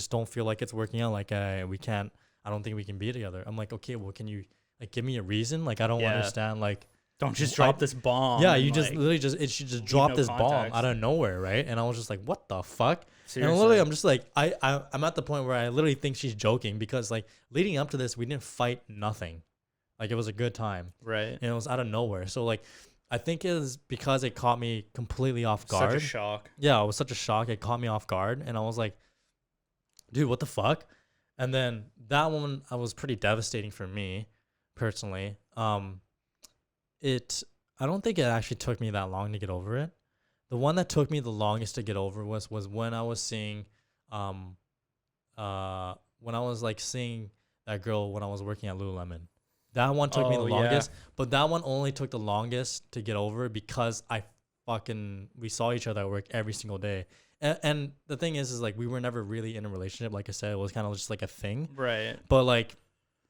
don't feel like it's working out. Like, we can't. I don't think we can be together. I'm like, okay. Well, can you like give me a reason? Like, I don't Yeah. understand. Like. Don't just drop this bomb. Yeah, and, you just like, literally she just dropped no this bomb context. out of nowhere, right? And I was just like, what the fuck? Seriously. And literally, I'm just like, I'm at the point where I literally think she's joking because like leading up to this, we didn't fight nothing. Like it was a good time. Right. And it was out of nowhere. So like, I think it was because it caught me completely off guard. Such a shock. Yeah, it was such a shock. It caught me off guard. And I was like, dude, what the fuck? And then that one, I was pretty devastating for me personally. I don't think it actually took me that long to get over it. The one that took me the longest to get over was when I was seeing, when I was like seeing that girl when I was working at Lululemon. That one took me the Oh, longest, but that one only took the longest to get over because we saw each other at work every single day. And the thing is like we were never really in a relationship. Like I said, it was kind of just like a thing. Right. But like,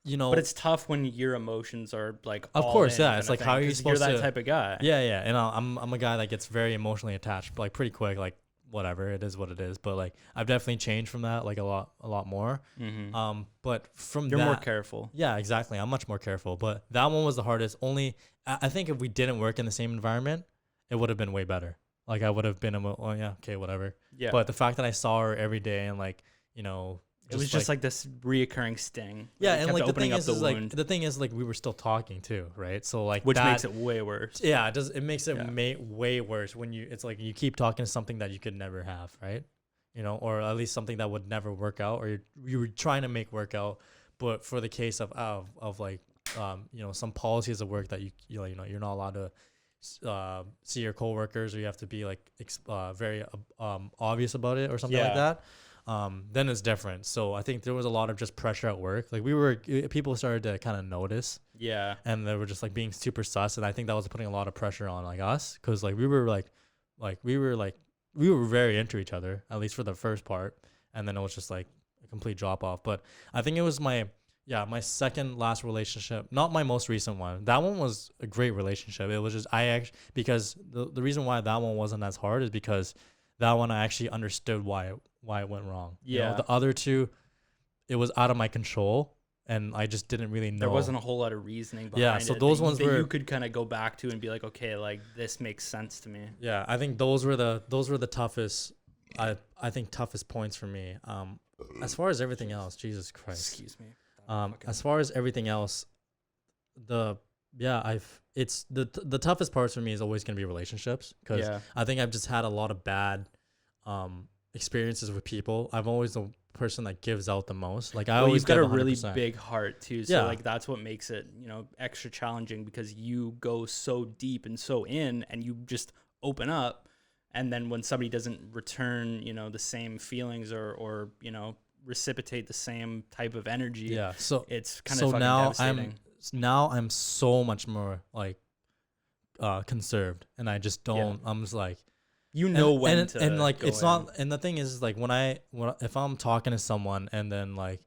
you know, But it's tough when your emotions are like. Of all course, in yeah. kind It's of like, thing, how are you 'cause supposed You're that to- type of guy. Yeah, and I'm a guy that gets very emotionally attached, like pretty quick. Like whatever, it is what it is. But like I've definitely changed from that, like a lot more. Mm-hmm. But from You're that, more careful. yeah, exactly. I'm much more careful. But that one was the hardest. Only I think if we didn't work in the same environment, it would have been way better. Like I would have been, oh yeah, okay, whatever. Yeah. But the fact that I saw her every day and like, you know, it was just like this reoccurring sting. yeah, It and kept like the opening thing up is, the like the thing is like we were still talking too, right? So like which that, makes it way worse. yeah, it makes it Yeah. way worse when it's like you keep talking to something that you could never have, right? You know, or at least something that would never work out, or you were trying to make work out, but for the case of like you know, some policies of work that you know you're not allowed to see your coworkers, or you have to be like very obvious about it or something like Yeah. that. Then it's different. So I think there was a lot of just pressure at work. Like people started to kind of notice, Yeah. and they were just like being super sus. And I think that was putting a lot of pressure on like us. Cause like we were very into each other, at least for the first part. And then it was just like a complete drop off. But I think it was my second last relationship, not my most recent one. That one was a great relationship. It was just, because the reason why that one wasn't as hard is because that one I actually understood why it went wrong. You know, Yeah. the other two, it was out of my control. and I just didn't really know. There wasn't a whole lot of reasoning behind Yeah, so it those that ones that were- you could kind of go back to and be like, okay, like this makes sense to me. Yeah, I think those were the toughest. I think toughest points for me. As far as everything else, Jesus Christ. Excuse me. As far as everything else, the toughest parts for me is always gonna be relationships, because Yeah. I think I've just had a lot of bad experiences with people. I'm always the person that gives out the most. Like I Well, always you've got give a really 100%. big heart too, so Yeah. like that's what makes it, you know, extra challenging, because you go so deep and so in, and you just open up, and then when somebody doesn't return, you know, the same feelings or you know, reciprocate the same type of energy, Yeah. So it's kind so of fucking now devastating. I'm so much more like conserved, and I just don't. I'm just like. You know when and, to and like go it's in. not, and the thing is like if I'm talking to someone and then like,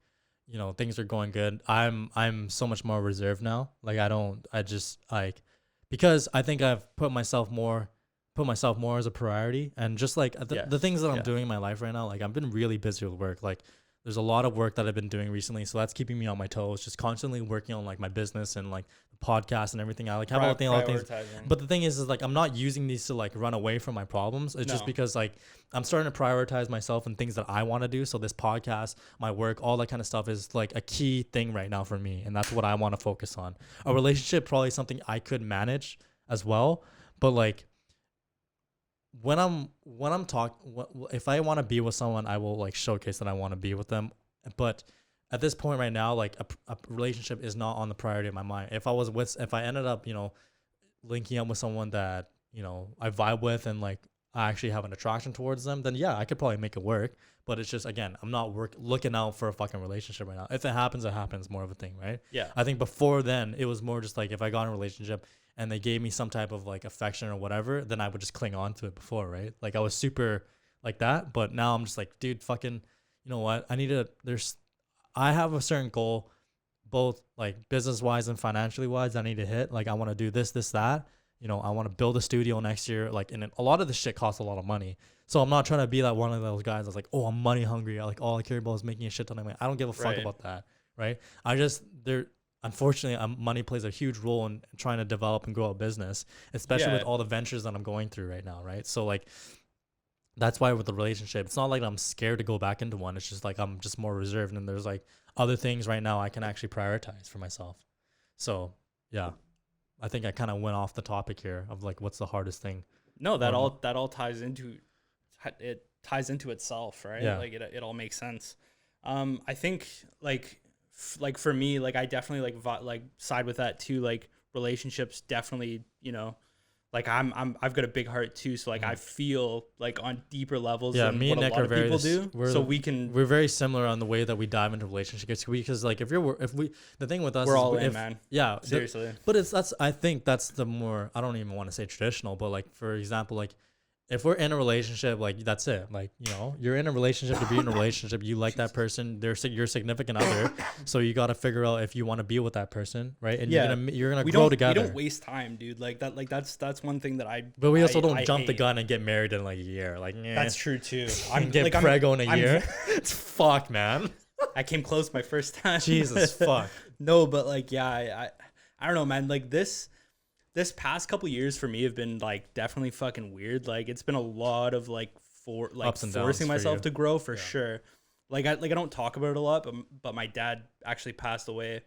you know, things are going good, I'm so much more reserved now. Like I just like, because I think I've put myself more as a priority, and just like the things that I'm doing in my life right now, like I've been really busy with work. Like there's a lot of work that I've been doing recently, so that's keeping me on my toes, just constantly working on like my business and like the podcast and everything. I like have all the things. Prioritizing. But the thing is like I'm not using these to like run away from my problems. It's just No. because like I'm starting to prioritize myself and things that I want to do. So this podcast, my work, all that kind of stuff is like a key thing right now for me, and that's what I want to focus on. A relationship probably something I could manage as well, but like when I'm talking, if I want to be with someone, I will like showcase that I want to be with them. But at this point right now, like a relationship is not on the priority of my mind. If I ended up, you know, linking up with someone that, you know, I vibe with and like I actually have an attraction towards them, then yeah, I could probably make it work. But it's just, again, I'm not looking out for a fucking relationship right now. If it happens, more of a thing, right? Yeah. I think before then, it was more just like if I got in a relationship and they gave me some type of like affection or whatever, then I would just cling on to it before, right? Like I was super like that, but now I'm just like, dude, fucking, you know what? I have a certain goal, both like business wise and financially wise, I need to hit. Like I want to do this, that. You know, I want to build a studio next year. Like, and a lot of this shit costs a lot of money. So I'm not trying to be that one of those guys that's like, oh, I'm money hungry. Like all I care about is making a shit ton of money. I don't give a fuck Right. about that, right? Unfortunately, money plays a huge role in trying to develop and grow a business, especially with all the ventures that I'm going through right now, right? So like, that's why with the relationship, it's not like I'm scared to go back into one. It's just like I'm just more reserved, and there's like other things right now I can actually prioritize for myself. So yeah, I think I kind of went off the topic here of like what's the hardest thing. No, that all ties into itself, right? Yeah. Like it all makes sense. I think like for me, like I definitely like side with that too. Like relationships definitely, you know, like I've got a big heart too, so like I feel like on deeper levels than me what and a Nick lot are of very people do. So we're very similar on the way that we dive into relationships, because like the thing with us we're is all in, man. Yeah, Seriously. but I think that's the more, I don't even want to say traditional, but like for example, like if we're in a relationship, like that's it. Like, you know, you're in a relationship to be in a relationship. You like that person. They're your significant other. So you got to figure out if you want to be with that person, right? And Yeah. you're gonna grow together. We don't waste time, dude. Like that. Like that's one thing that I. But we also don't I jump the hate. gun and get married in like a year. Like That's true too. I'm get prego in a year. It's fuck, man. I came close my first time. Jesus fuck. No, but like yeah, I don't know, man. Like this past couple years for me have been like definitely fucking weird. Like it's been a lot of like Ups and downs forcing for myself you. to grow for sure. Like I don't talk about it a lot, but my dad actually passed away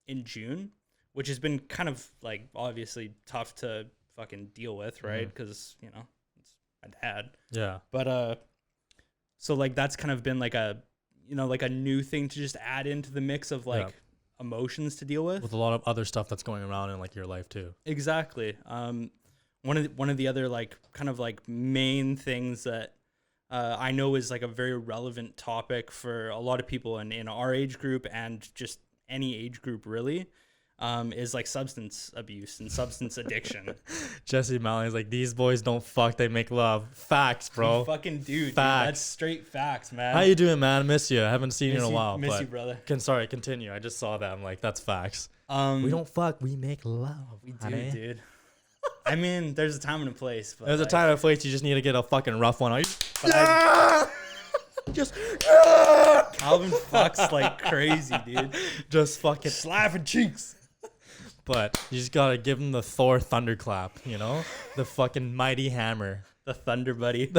in June, which has been kind of like obviously tough to fucking deal with, right? Because you know it's my dad. Yeah. But so like that's kind of been like a, you know, like a new thing to just add into the mix of like emotions to deal with With a lot of other stuff that's going around in like your life too. Exactly. One of the other like kind of like main things that I know is like a very relevant topic for a lot of people in our age group and just any age group really, is like substance abuse and substance addiction. Jesse Malley's like, these boys don't fuck, they make love. Facts, bro. Fucking dude, Facts. that's straight facts, man. How you doing, man? Miss you. I haven't seen you in a while. Miss but you, brother. Sorry, continue. I just saw that. I'm like, that's facts. We We don't fuck, we make love. We do, honey. dude. I mean, there's a time and a place. But There's a like, time and a place. You just need to get a fucking rough one. but I- Just Alvin fucks like crazy, dude. Just fucking Slapping cheeks. But you just gotta give him the Thor thunderclap, you know, the fucking mighty hammer. The Thunder Buddy.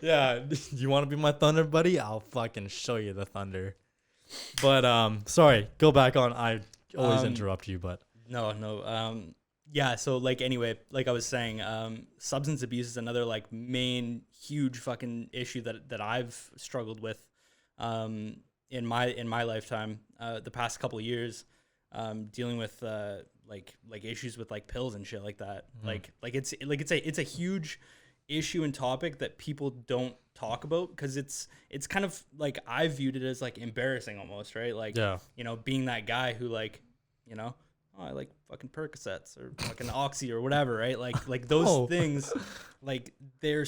Yeah, you want to be my thunder buddy? I'll fucking show you the thunder. But sorry, go back on. I always interrupt you, but No. Yeah. So like anyway, like I was saying, substance abuse is another like main huge fucking issue that I've struggled with, in my lifetime. The past couple of years, dealing with like issues with like pills and shit like that. It's a huge issue and topic that people don't talk about because it's kind of like I viewed it as like embarrassing almost, right? Like, yeah, you know, being that guy who like, you know, oh, I like fucking Percocets or fucking Oxy or whatever, right? Like those things, like they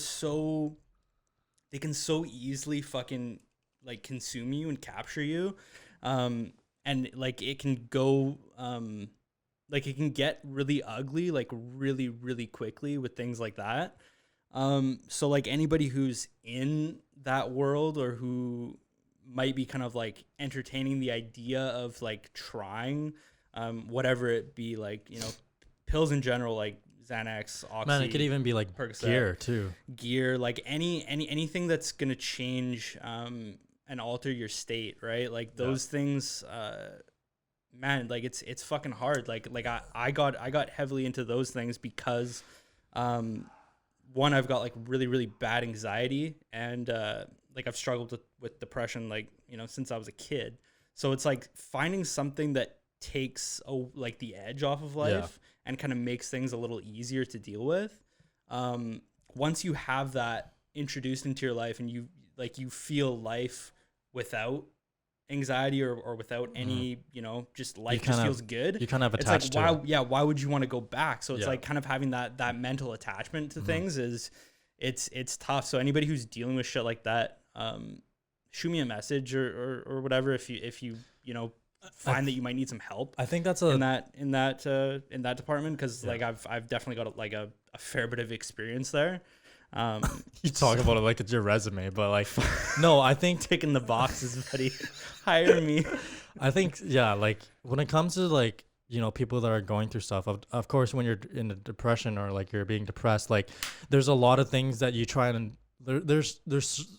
can so easily fucking like consume you and capture you. And like it can go, like it can get really ugly, like really, really quickly with things like that. So like anybody who's in that world or who might be kind of like entertaining the idea of like trying, whatever it be, like, you know, pills in general, like Xanax, Oxy. Man, it could even be like Percocet, gear too. Like anything that's gonna change, and alter your state, right? Like those things, man, like it's fucking hard. Like I got heavily into those things because, one, I've got like really, really bad anxiety, and like I've struggled with depression, like, you know, since I was a kid. So it's like finding something that takes like the edge off of life and kind of makes things a little easier to deal with. Once you have that introduced into your life and you feel life without anxiety or without any, you know, just life just feels good. You kind of it's attached like, to why, it. yeah, why would you want to go back? So it's like kind of having that mental attachment to things is it's tough. So anybody who's dealing with shit like that, shoot me a message or whatever if you know, find that you might need some help. I think that's in that department, because like I've definitely got like a fair bit of experience there. You talk about it like it's your resume, but like, no, I think ticking the boxes, buddy. Hire me. I think, yeah, like when it comes to like, you know, people that are going through stuff, of course, when you're in a depression or like you're being depressed, like there's a lot of things that you try and there's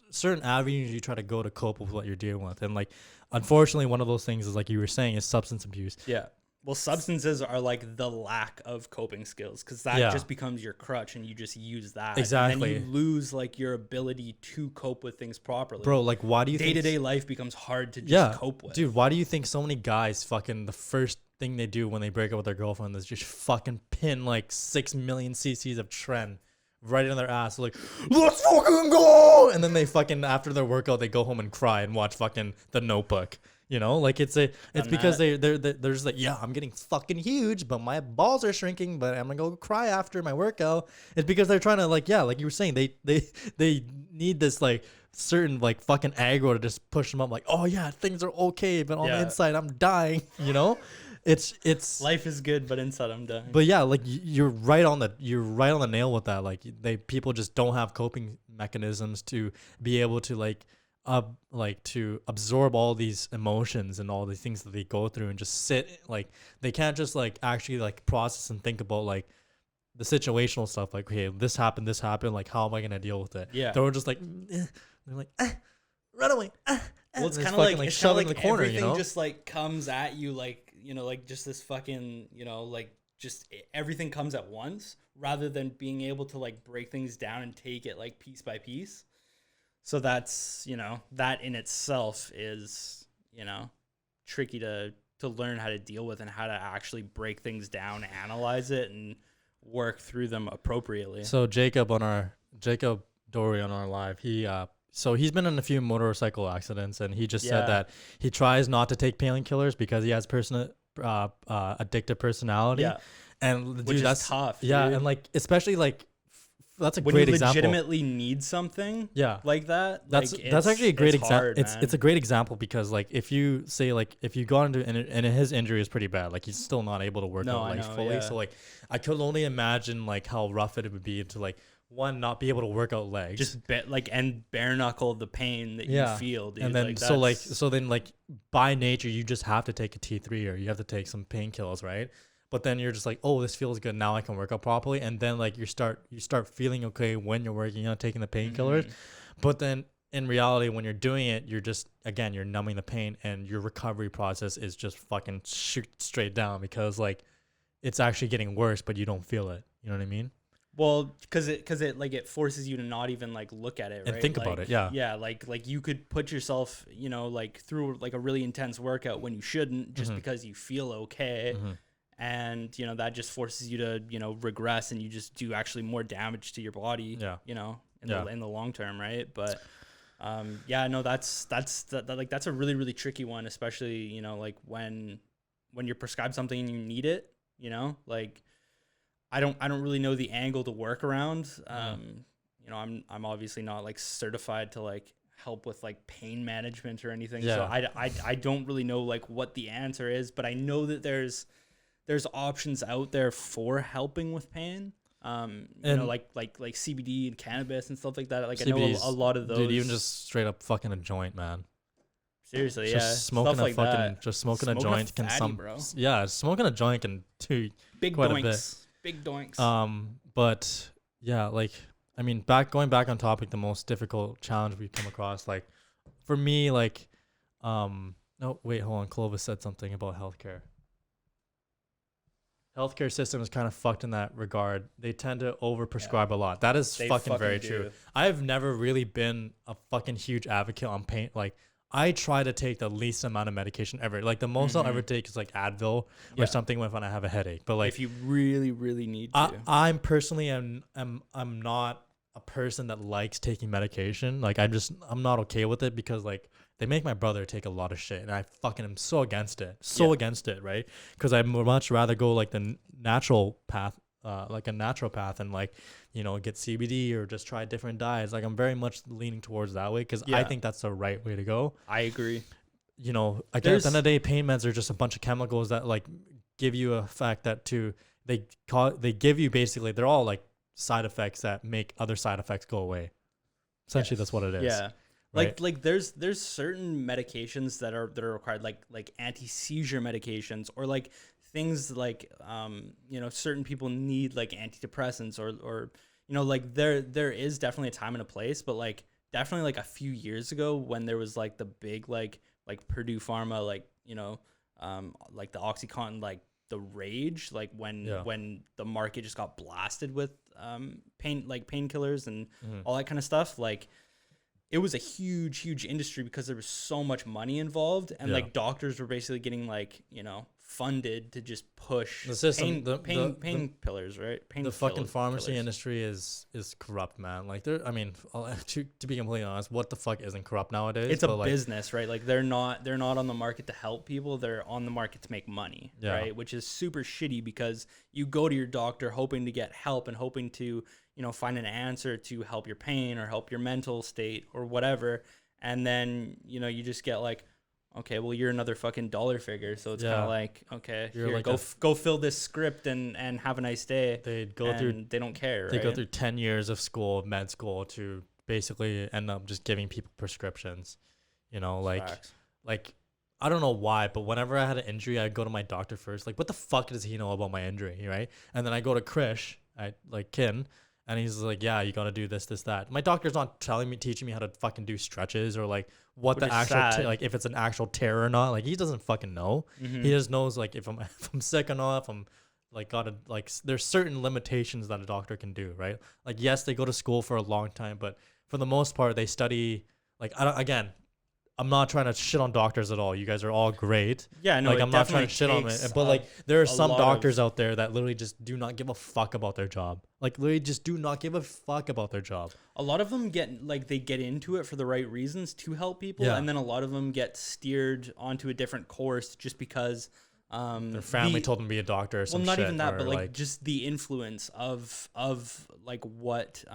certain avenues you try to go to cope with what you're dealing with. And like, unfortunately, one of those things is, like you were saying, is substance abuse. Yeah. Well, substances are like the lack of coping skills, because that just becomes your crutch and you just use that. Exactly. And then you lose like your ability to cope with things properly. Bro, like why do you think day-to-day life becomes hard to just cope with? Dude, why do you think so many guys fucking the first thing they do when they break up with their girlfriend is just fucking pin like 6 million cc's of Tren right in their ass, like, let's fucking go, and then they fucking, after their workout, they go home and cry and watch fucking The Notebook. You know, like it's because they're just like, yeah, I'm getting fucking huge, but my balls are shrinking, but I'm gonna go cry after my workout. It's because they're trying to, like, yeah, like you were saying, they need this like certain like fucking aggro to just push them up, like, oh yeah, things are okay, but on the inside I'm dying. You know, it's life is good, but inside I'm dying. But yeah, like you're right on the nail with that. Like people just don't have coping mechanisms to be able to to absorb all these emotions and all the things that they go through and just sit. Like they can't just like actually like process and think about like the situational stuff, like, okay, this happened, like, how am I gonna deal with it? Yeah, they're just like, they're like, run away. Well, it's kind of like shoving the corner, everything, you know? Just like comes at you, like, you know, like just this fucking, you know, like just everything comes at once rather than being able to like break things down and take it like piece by piece. So that's, you know, that in itself is, you know, tricky to learn how to deal with and how to actually break things down, analyze it, and work through them appropriately. So Jacob Dory on our live, he's been in a few motorcycle accidents, and he just said that he tries not to take painkillers because he has addictive personality. Yeah. And dude, that's tough. Yeah, dude. And like especially like that's a when great you example. Legitimately need something. Yeah, like that. That's actually a great example. It's a great example because like if you say like if you got into and his injury is pretty bad, like he's still not able to work out like fully. Yeah. So like I could only imagine like how rough it would be to like one, not be able to work out legs. Just and bare knuckle the pain that you feel, dude. And then like, so then by nature you just have to take a T3 or you have to take some painkillers, right? But then you're just like, oh, this feels good, now I can work out properly. And then like you start feeling okay when you're working out, taking the painkillers. But then in reality, when you're doing it, you're just, again, you're numbing the pain, and your recovery process is just fucking shoot straight down, because like it's actually getting worse, but you don't feel it. You know what I mean? Well, because it like it forces you to not even like look at it, right? And think like, about it. Yeah. Like you could put yourself, like through like a really intense workout when you shouldn't, just because you feel okay. And that just forces you to regress, and you just do actually more damage to your body. In the long term, right? But no, that's a really, really tricky one, especially like when you're prescribed something and you need it. Like I don't really know the angle to work around. I'm obviously not like certified to like help with like pain management or anything, so I don't really know like what the answer is, but I know that there's options out there for helping with pain. Like CBD and cannabis and stuff like that. Like CBD's, I know a lot of those. Dude, even just straight up fucking a joint, man. Seriously, just smoking a fucking, just smoking a joint can smoking a joint can do big quite doinks, a bit. big doinks. But yeah, like I mean, going back on topic, the most difficult challenge we've come across, like for me, like, no, wait, hold on, Clovis said something about healthcare. Healthcare system is kind of fucked in that regard. They tend to overprescribe a lot. That is fucking very true. I've never really been a fucking huge advocate on pain. Like, I try to take the least amount of medication ever. Like, the most I'll ever take is like Advil or something when I have a headache. But like, if you really, really need to. I'm personally, I'm not a person that likes taking medication. Like, I'm not okay with it, because like they make my brother take a lot of shit, and I fucking am so against it. Against it, right? Because I'd much rather go like the natural path, like a naturopath, and like, get CBD or just try different diets. Like, I'm very much leaning towards that way, because I think that's the right way to go. I agree. Again, at the end of the day, pain meds are just a bunch of chemicals that like give you a effect that they give you, basically, they're all like side effects that make other side effects go away. Essentially, that's what it is. Yeah. Right. Like there's certain medications that are required, like anti-seizure medications, or like things like certain people need like antidepressants, or like there is definitely a time and a place, but like definitely like a few years ago, when there was like the big like Purdue Pharma, like like the OxyContin, like the rage, like when the market just got blasted with painkillers and all that kind of stuff. Like, it was a huge industry because there was so much money involved, and like doctors were basically getting like funded to just push the system, pain pillars, right? The fucking pharmacy industry is corrupt, man. Like, to be completely honest, what the fuck isn't corrupt nowadays? It's a business, right? Like, they're not on the market to help people. They're on the market to make money, right? Which is super shitty, because you go to your doctor hoping to get help and hoping to find an answer to help your pain or help your mental state or whatever, and then you just get like, okay, well, you're another fucking dollar figure, so it's kind of like, okay, here, like go fill this script and have a nice day. They don't care. They right? go through 10 years of med school to basically end up just giving people prescriptions. Facts. Like I don't know why, but whenever I had an injury, I'd go to my doctor first. Like, what the fuck does he know about my injury, right? And then I go to Krish, Kin, and he's like, yeah, you got to do this, that. My doctor's not teaching me how to fucking do stretches, or like what the actual, like if it's an actual tear or not. Like, he doesn't fucking know. He just knows like if I'm sick or not, if I'm like there's certain limitations that a doctor can do, right? Like, yes, they go to school for a long time, but for the most part, they study. Like, I'm not trying to shit on doctors at all. You guys are all great. Yeah, no, like, I'm not trying to shit on it. But like, there are some doctors out there that literally just do not give a fuck about their job. Like, literally just do not give a fuck about their job. A lot of them get into it for the right reasons to help people, and then a lot of them get steered onto a different course just because their family told them to be a doctor or something. Well, not even that, but like just the influence of like what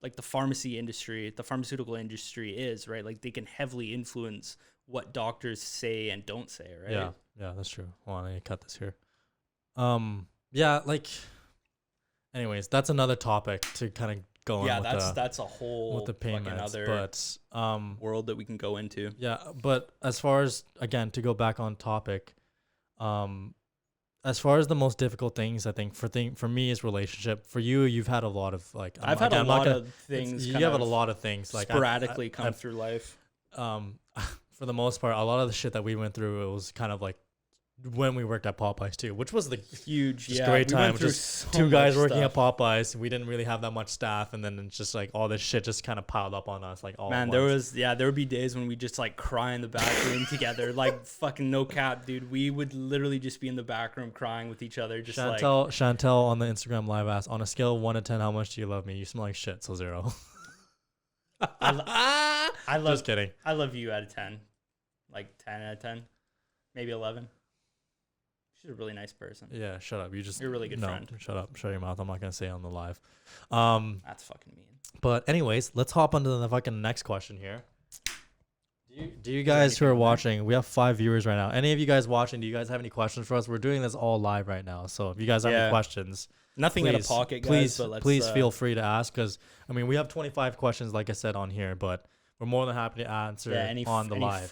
like the pharmacy industry, the pharmaceutical industry is, right? Like, they can heavily influence what doctors say and don't say, right? Yeah, that's true. Hold on, I need to cut this here. Yeah, like, anyways, that's another topic to kind of go Yeah, on with that's a whole with the fucking payments. other But world that we can go into. yeah, but as far as, again, to go back on topic, as far as the most difficult things, I think for me is relationship. For you, you've had a lot of like I've had a lot of things. You have a lot of things like sporadically come through life. For the most part, a lot of the shit that we went through, it was kind of like when we worked at Popeyes too, which was the Huge, great we went time. through Just so two guys much working stuff. at Popeyes. We didn't really have that much staff, and then it's just like all this shit just kind of piled up on us. Like all Man, at there once. would be days when we just like cry in the back room together, like fucking no cap, dude. We would literally just be in the back room crying with each other, just Chantel on the Instagram live asked, on a scale of 1 to 10, how much do you love me? You smell like shit, so 0. I love. Just kidding. I love you out of 10, like 10 out of 10, maybe 11. She's a really nice person. Yeah, shut up. You're a really good friend. Shut up. Shut your mouth. I'm not gonna say it on the live. That's fucking mean. But anyways, let's hop onto the fucking next question here. Do you guys who are watching, we have 5 viewers right now. Any of you guys watching, do you guys have any questions for us? We're doing this all live right now. So if you guys have any questions, Nothing out of pocket, guys. Please feel free to ask, because I mean we have 25 questions, like I said, on here, but we're more than happy to answer on the live.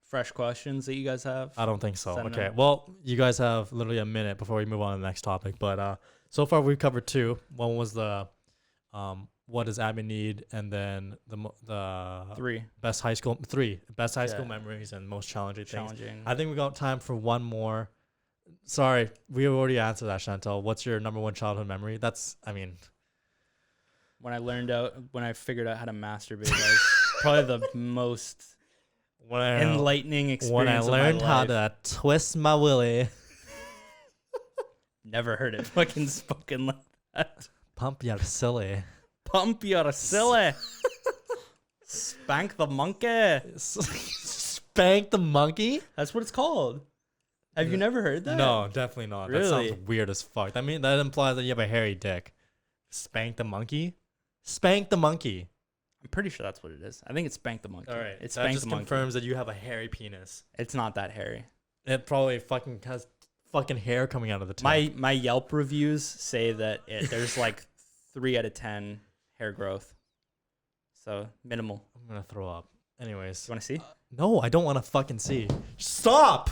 Fresh questions that you guys have? I don't think so. Send Okay. them. Well, you guys have literally a minute before we move on to the next topic. But so far we've covered 2. One was the what does admin need, and then the 3 best high school memories and most challenging things. I think we got time for one more. Sorry, we already answered that, Chantel. What's your number 1 childhood memory? When I figured out how to masturbate, that was probably the most enlightening experience. When I learned of my life. how to twist my willy. Never heard it fucking spoken like that. Pump your silly. Pump your silly. Spank the monkey. Spank the monkey? That's what it's called. Have you never heard that? No, definitely not. Really? That sounds weird as fuck. That implies that you have a hairy dick. Spank the monkey? Spank the monkey. I'm pretty sure that's what it is. I think it's spank the monkey. All right. It's that spank just the monkey. confirms that you have a hairy penis. It's not that hairy. It probably fucking has fucking hair coming out of the tip. My Yelp reviews say that there's like 3 out of 10 hair growth. So minimal. I'm going to throw up. Anyways. You want to see? No, I don't want to fucking see. Stop!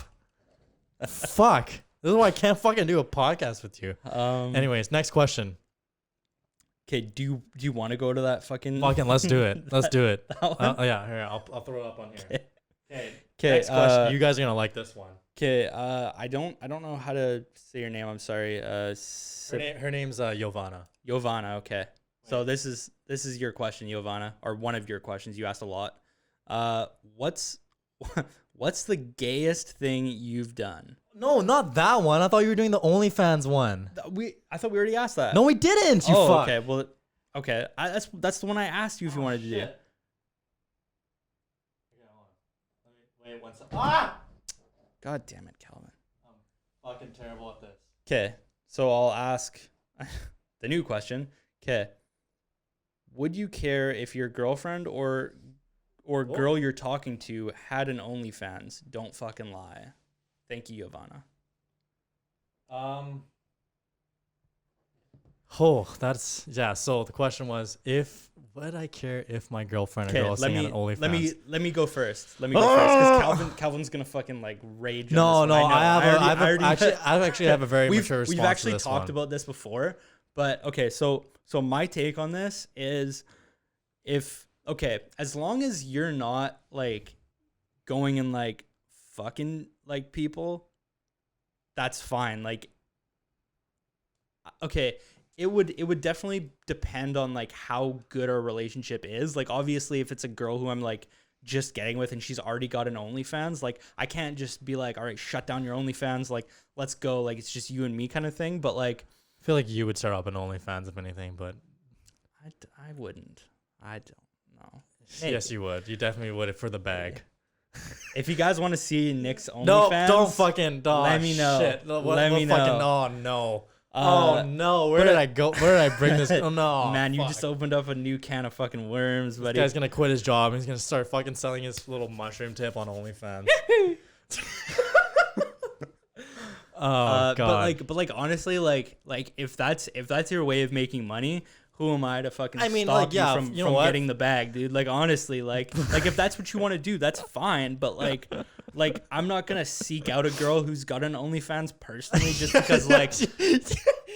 Fuck. This is why I can't fucking do a podcast with you. Anyways, next question. Okay, do you want to go to that fucking... Fucking let's do it. Let's do it. Yeah, here, I'll throw it up on here. Okay. Next question. You guys are going to like this one. Okay, I don't know how to say your name. I'm sorry. Her name's Giovanna. Giovanna, okay. So this is your question, Giovanna, or one of your questions. You asked a lot. What's the gayest thing you've done? No, not that one. I thought you were doing the OnlyFans one. I thought we already asked that. No, we didn't. You fuck. Okay. Well, okay. That's the one I asked you if you wanted to do. Okay, hold on. Wait 1 second. Ah! God damn it, Calvin. I'm fucking terrible at this. Okay, so I'll ask the new question. Okay, would you care if your girlfriend or girl you're talking to had an OnlyFans? Don't fucking lie. Thank you, Giovanna. That's yeah. So the question was, would I care if my girlfriend or girl is seeing an OnlyFans? Let me go first. Because Calvin's gonna fucking like rage. No, on this one. I actually have a very mature response. We've actually to this talked one. about this before, but okay. So my take on this is, as long as you're not like going and like fucking like people, that's fine. Like, okay. It would definitely depend on like how good our relationship is. Like, obviously, if it's a girl who I'm like just getting with and she's already got an OnlyFans, like I can't just be like, all right, shut down your OnlyFans, like let's go, like it's just you and me kind of thing. But like, I feel like you would start up an OnlyFans if anything, but I wouldn't. I don't know. Yes, you would. You definitely would for the bag. If you guys want to see Nick's OnlyFans, no, don't fucking. Let me know. Shit. Let me know. Oh no. Oh no! Where did I go? Where did I bring this? Oh no! Man, you just opened up a new can of fucking worms, buddy. This guy's gonna quit his job. He's gonna start fucking selling his little mushroom tip on OnlyFans. Oh God. But like honestly, like if that's your way of making money, who am I to fucking I mean, stop like, yeah, you from, you know what? getting the bag, dude? Like honestly, like if that's what you want to do, that's fine. But like I'm not gonna seek out a girl who's got an OnlyFans personally just because like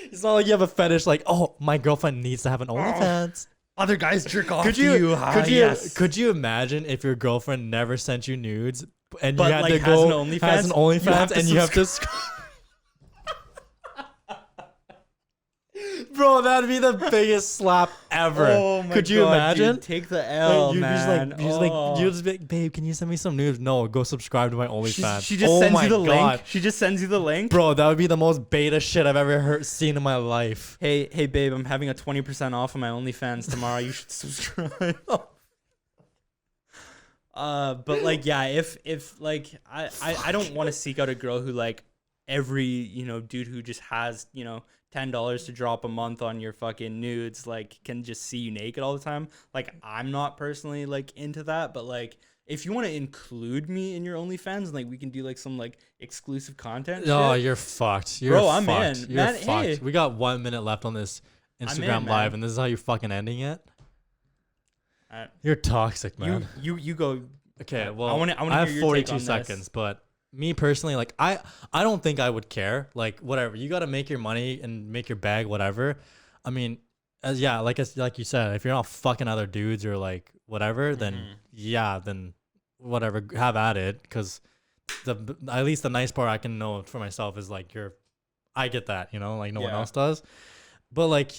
It's not like you have a fetish like, oh, my girlfriend needs to have an OnlyFans. other guys jerk off Could to you, you. Yes. could you imagine if your girlfriend never sent you nudes and But, you had like, to has go an OnlyFans? has an You have OnlyFans to and you have to Bro, that'd be the biggest slap ever. Oh my Could you God, imagine? dude, take the L, You'd man. you just be like, babe, can you send me some nudes? No, go subscribe to my OnlyFans. She just Oh sends my you the God. link. She just sends you the link. Bro, that would be the most beta shit I've ever seen in my life. Hey, babe, I'm having a 20% off on my OnlyFans tomorrow. You should subscribe. But like, yeah, if like I don't want to seek out a girl who like every dude who just has $10 to drop a month on your fucking nudes like can just see you naked all the time. Like I'm not personally like into that, but like if you want to include me in your OnlyFans and like we can do like some like exclusive content. Oh, shit, you're fucked. You're Bro, I'm fucked. in. You're Man, fucked. hey. We got 1 minute left on this Instagram in, live, man. and this is how you're fucking ending it. Uh, You're toxic, man. you go. Okay, well, I wanna I have hear your take 42 on this. seconds, but me personally, like, I don't think I would care. Like, whatever, you got to make your money and make your bag, whatever. I mean, like you said, if you're not fucking other dudes or like whatever, then yeah, then whatever, have at it. Because at least the nice part I can know for myself is like I get that, like no one Yeah. else does. But like,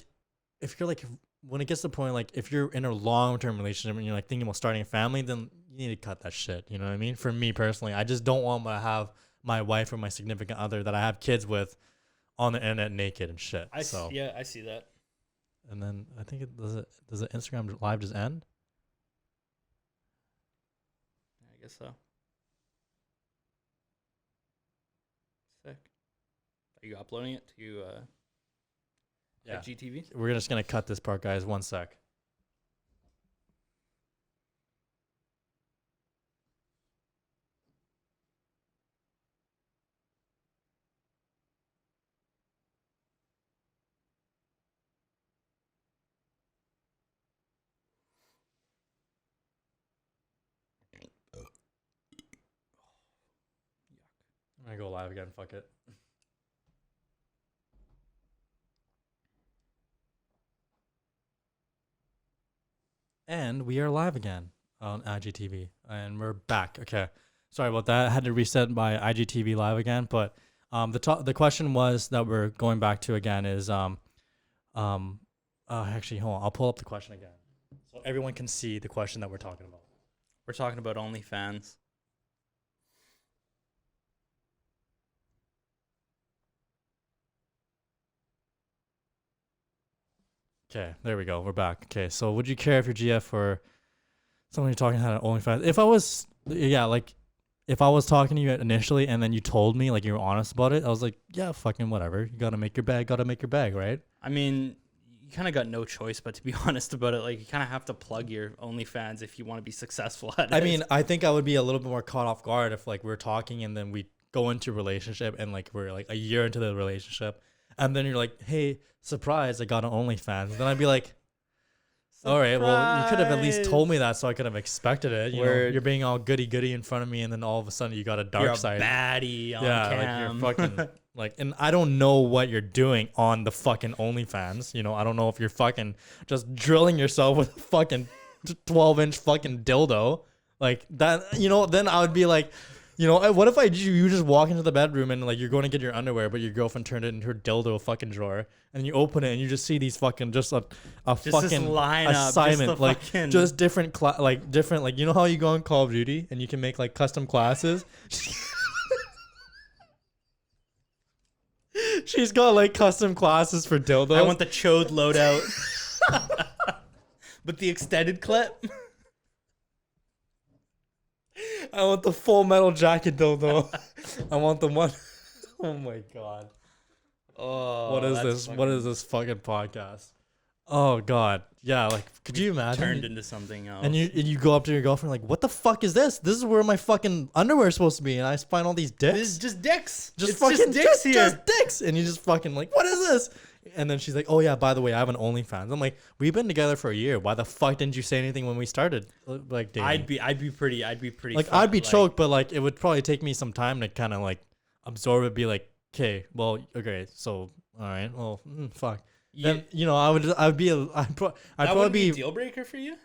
if you're like, when it gets to the point, like if you're in a long-term relationship and you're like thinking about starting a family, then you need to cut that shit. You know what I mean? For me personally, I just don't want to have my wife or my significant other that I have kids with on the internet naked and shit. I see that. And then I think does the Instagram live just end? I guess so. Sick. Are you uploading it to Yeah. GTV? We're just gonna cut this part, guys. 1 sec. I'm gonna go live again. Fuck it. And we are live again on IGTV, and we're back. Okay, sorry about that. I had to reset my IGTV live again, but the question was that we're going back to again is actually hold on, I'll pull up the question again so everyone can see the question that we're talking about. We're talking about OnlyFans. Okay, there we go. We're back. Okay, so would you care if your GF or someone you're talking had an OnlyFans? If I was, yeah, like if I was talking to you initially and then you told me, like you were honest about it, I was like, yeah, fucking whatever. You gotta make your bag, right? I mean, you kind of got no choice but to be honest about it. Like, you kind of have to plug your OnlyFans if you want to be successful at it. I mean, I think I would be a little bit more caught off guard if like we're talking and then we go into a relationship and like we're like a year into the relationship and then you're like, hey, surprise, I got an OnlyFans. Then I'd be like, all right, well, you could have at least told me that so I could have expected it. You know, you're being all goody in front of me and then all of a sudden you got a dark you're side. a baddie on Yeah, cam. like you're fucking like, and I don't know what you're doing on the fucking OnlyFans. You know, I don't know if you're fucking just drilling yourself with a fucking 12-inch fucking dildo like that. You know, then I would be like, you know, what if you just walk into the bedroom and like you're going to get your underwear, but your girlfriend turned it into her dildo fucking drawer, and you open it and you just see these fucking just a Just fucking this lineup, assignment, just the like fucking- just different like you know how you go on Call of Duty and you can make like custom classes. She's got like custom classes for dildos. I want the chode loadout. But the extended clip? I want the Full Metal Jacket dildo. I want the one. Oh my god. Oh, What is that's this? What is this fucking podcast? Oh God, yeah. Like, could you imagine? Turned into something else. And you go up to your girlfriend like, what the fuck is this? This is where my fucking underwear is supposed to be, and I find all these dicks. This is just dicks. Just It's fucking dicks here. just dicks, and you just fucking like, what is this? And then she's like, oh yeah, by the way, I have an OnlyFans. I'm like, we've been together for a year. Why the fuck didn't you say anything when we started? Like, dating? I'd be pretty. Like, I'd be choked, but like, it would probably take me some time to kind of like absorb it. Be like, okay, well, okay, so all right, well, fuck. Then I'd That probably would be be a deal breaker for you.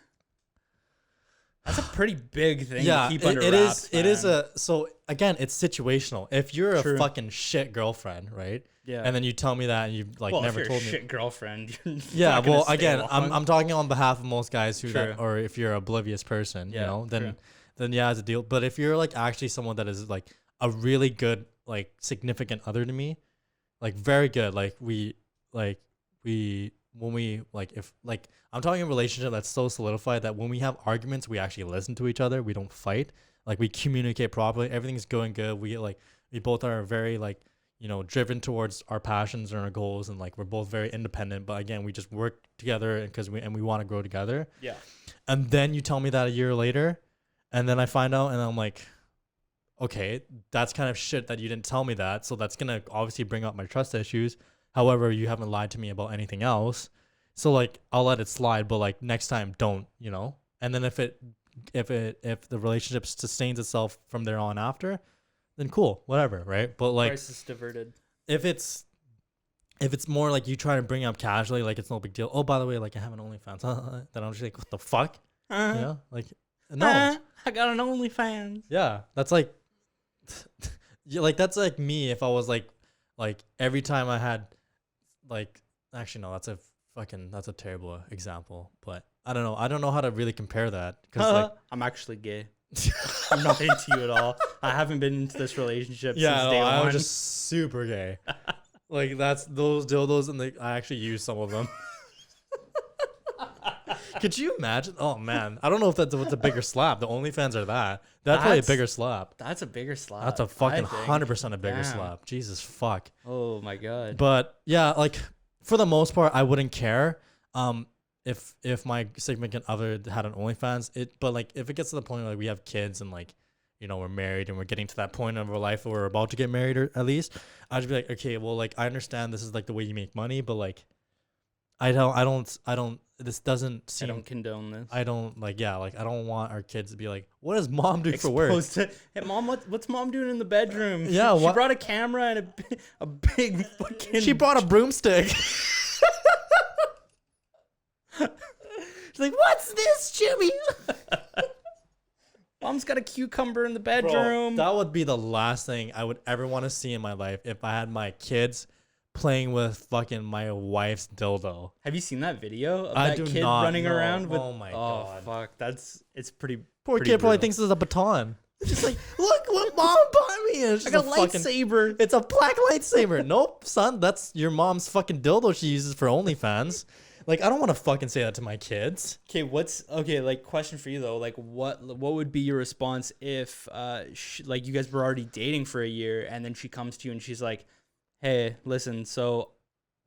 That's a pretty big thing yeah. to keep under It wraps. is. It is so again, it's situational. If you're True. a fucking shit girlfriend, right? Yeah. And then you tell me that and you like well, never if you're told a me. shit girlfriend. You're Yeah, not gonna well, stay again, long. I'm talking on behalf of most guys who True. or if you're a oblivious person, Yeah, true. then yeah, it's a deal. But if you're like actually someone that is like a really good like significant other to me, like very good, like we when we like if like I'm talking a relationship that's so solidified that when we have arguments, we actually listen to each other. We don't fight. Like we communicate properly. Everything's going good. We both are very like driven towards our passions and our goals, and like we're both very independent. But again, we just work together because we want to grow together. Yeah. And then you tell me that a year later, and then I find out, and I'm like, okay, that's kind of shit that you didn't tell me that. So that's gonna obviously bring up my trust issues. However, you haven't lied to me about anything else. So like I'll let it slide, but like next time don't, And then if the relationship sustains itself from there on after, then cool, whatever, right? But like Crisis diverted. if it's more like you try to bring it up casually, like it's no big deal. Oh, by the way, like I have an OnlyFans. Then I'm just like, what the fuck? Like no. I got an OnlyFans. Yeah, that's like like that's like me if I was like every time I had like actually no, that's a terrible example, but I don't know how to really compare that because like I'm actually gay. I'm not into you at all. I haven't been into this relationship since day I one. was just super gay. Like that's those dildos, and I actually use some of them. Could you imagine? Oh man, I don't know if that's what's a bigger slap. The OnlyFans are that. That's probably a bigger slap. That's a bigger slap. That's a fucking I think. 100% a bigger Damn. slap. Jesus fuck. Oh my god. But yeah, like for the most part, I wouldn't care. If my significant other had an OnlyFans, but like if it gets to the point where like, we have kids and like we're married and we're getting to that point of our life where we're about to get married, or at least I'd just be like, okay, well, like I understand this is like the way you make money, but like I don't this doesn't seem, I don't condone this. I don't like I don't want our kids to be like, what does mom do for work? Hey mom, what's mom doing in the bedroom? Yeah, she brought a camera and a big fucking. She brought a broomstick. She's like, what's this, Jimmy? Mom's got a cucumber in the Bro, bedroom. that would be the last thing I would ever want to see in my life if I had my kids playing with fucking my wife's dildo. Have you seen that video of I that do kid not, running no. around with? Oh my oh God. fuck, it's pretty. Poor pretty kid probably brutal. thinks it's a baton. It's just like, look what mom bought me. And it's I just got a lightsaber. It's a black lightsaber. Nope, son, that's your mom's fucking dildo she uses for OnlyFans. Like, I don't want to fucking say that to my kids. Okay, like question for you though, like what would be your response if like you guys were already dating for a year and then she comes to you and she's like, hey, listen, so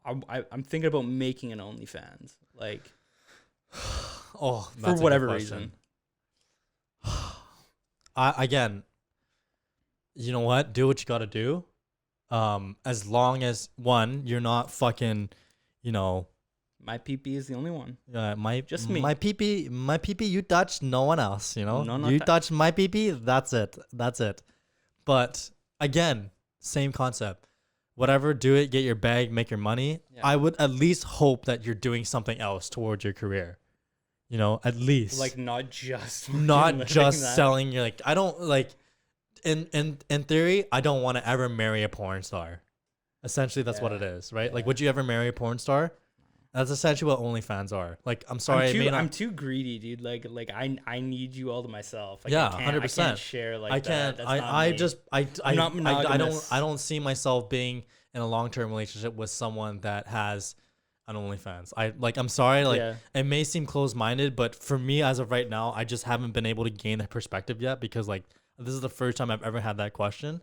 I'm thinking about making an OnlyFans, like Oh, for that's a good whatever question. reason. Again, you know what? Do what you got to do. As long as one, you're not fucking, My PP is the only one. just me. My pee-pee, you touch no one else, No, not you that. touch my pee-pee, that's it. But again, same concept. Whatever, do it, get your bag, make your money. Yeah. I would at least hope that you're doing something else towards your career. At least. Like not just Not living just that. selling. You're like, I don't like. In theory, I don't want to ever marry a porn star. Essentially, that's what Yeah. it is, right? Like, Yeah. would you ever marry a porn star? That's essentially what OnlyFans are. Like, I'm sorry, I'm too greedy, dude. Like I need you all to myself. Like, Yeah, I can't, 100%. I can't share like I that. can't. That's not I me. just I I'm not I don't monogamous. I don't see myself being in a long-term relationship with someone that has an OnlyFans. I'm sorry, like Yeah. it may seem closed-minded, but for me as of right now, I just haven't been able to gain that perspective yet because like this is the first time I've ever had that question.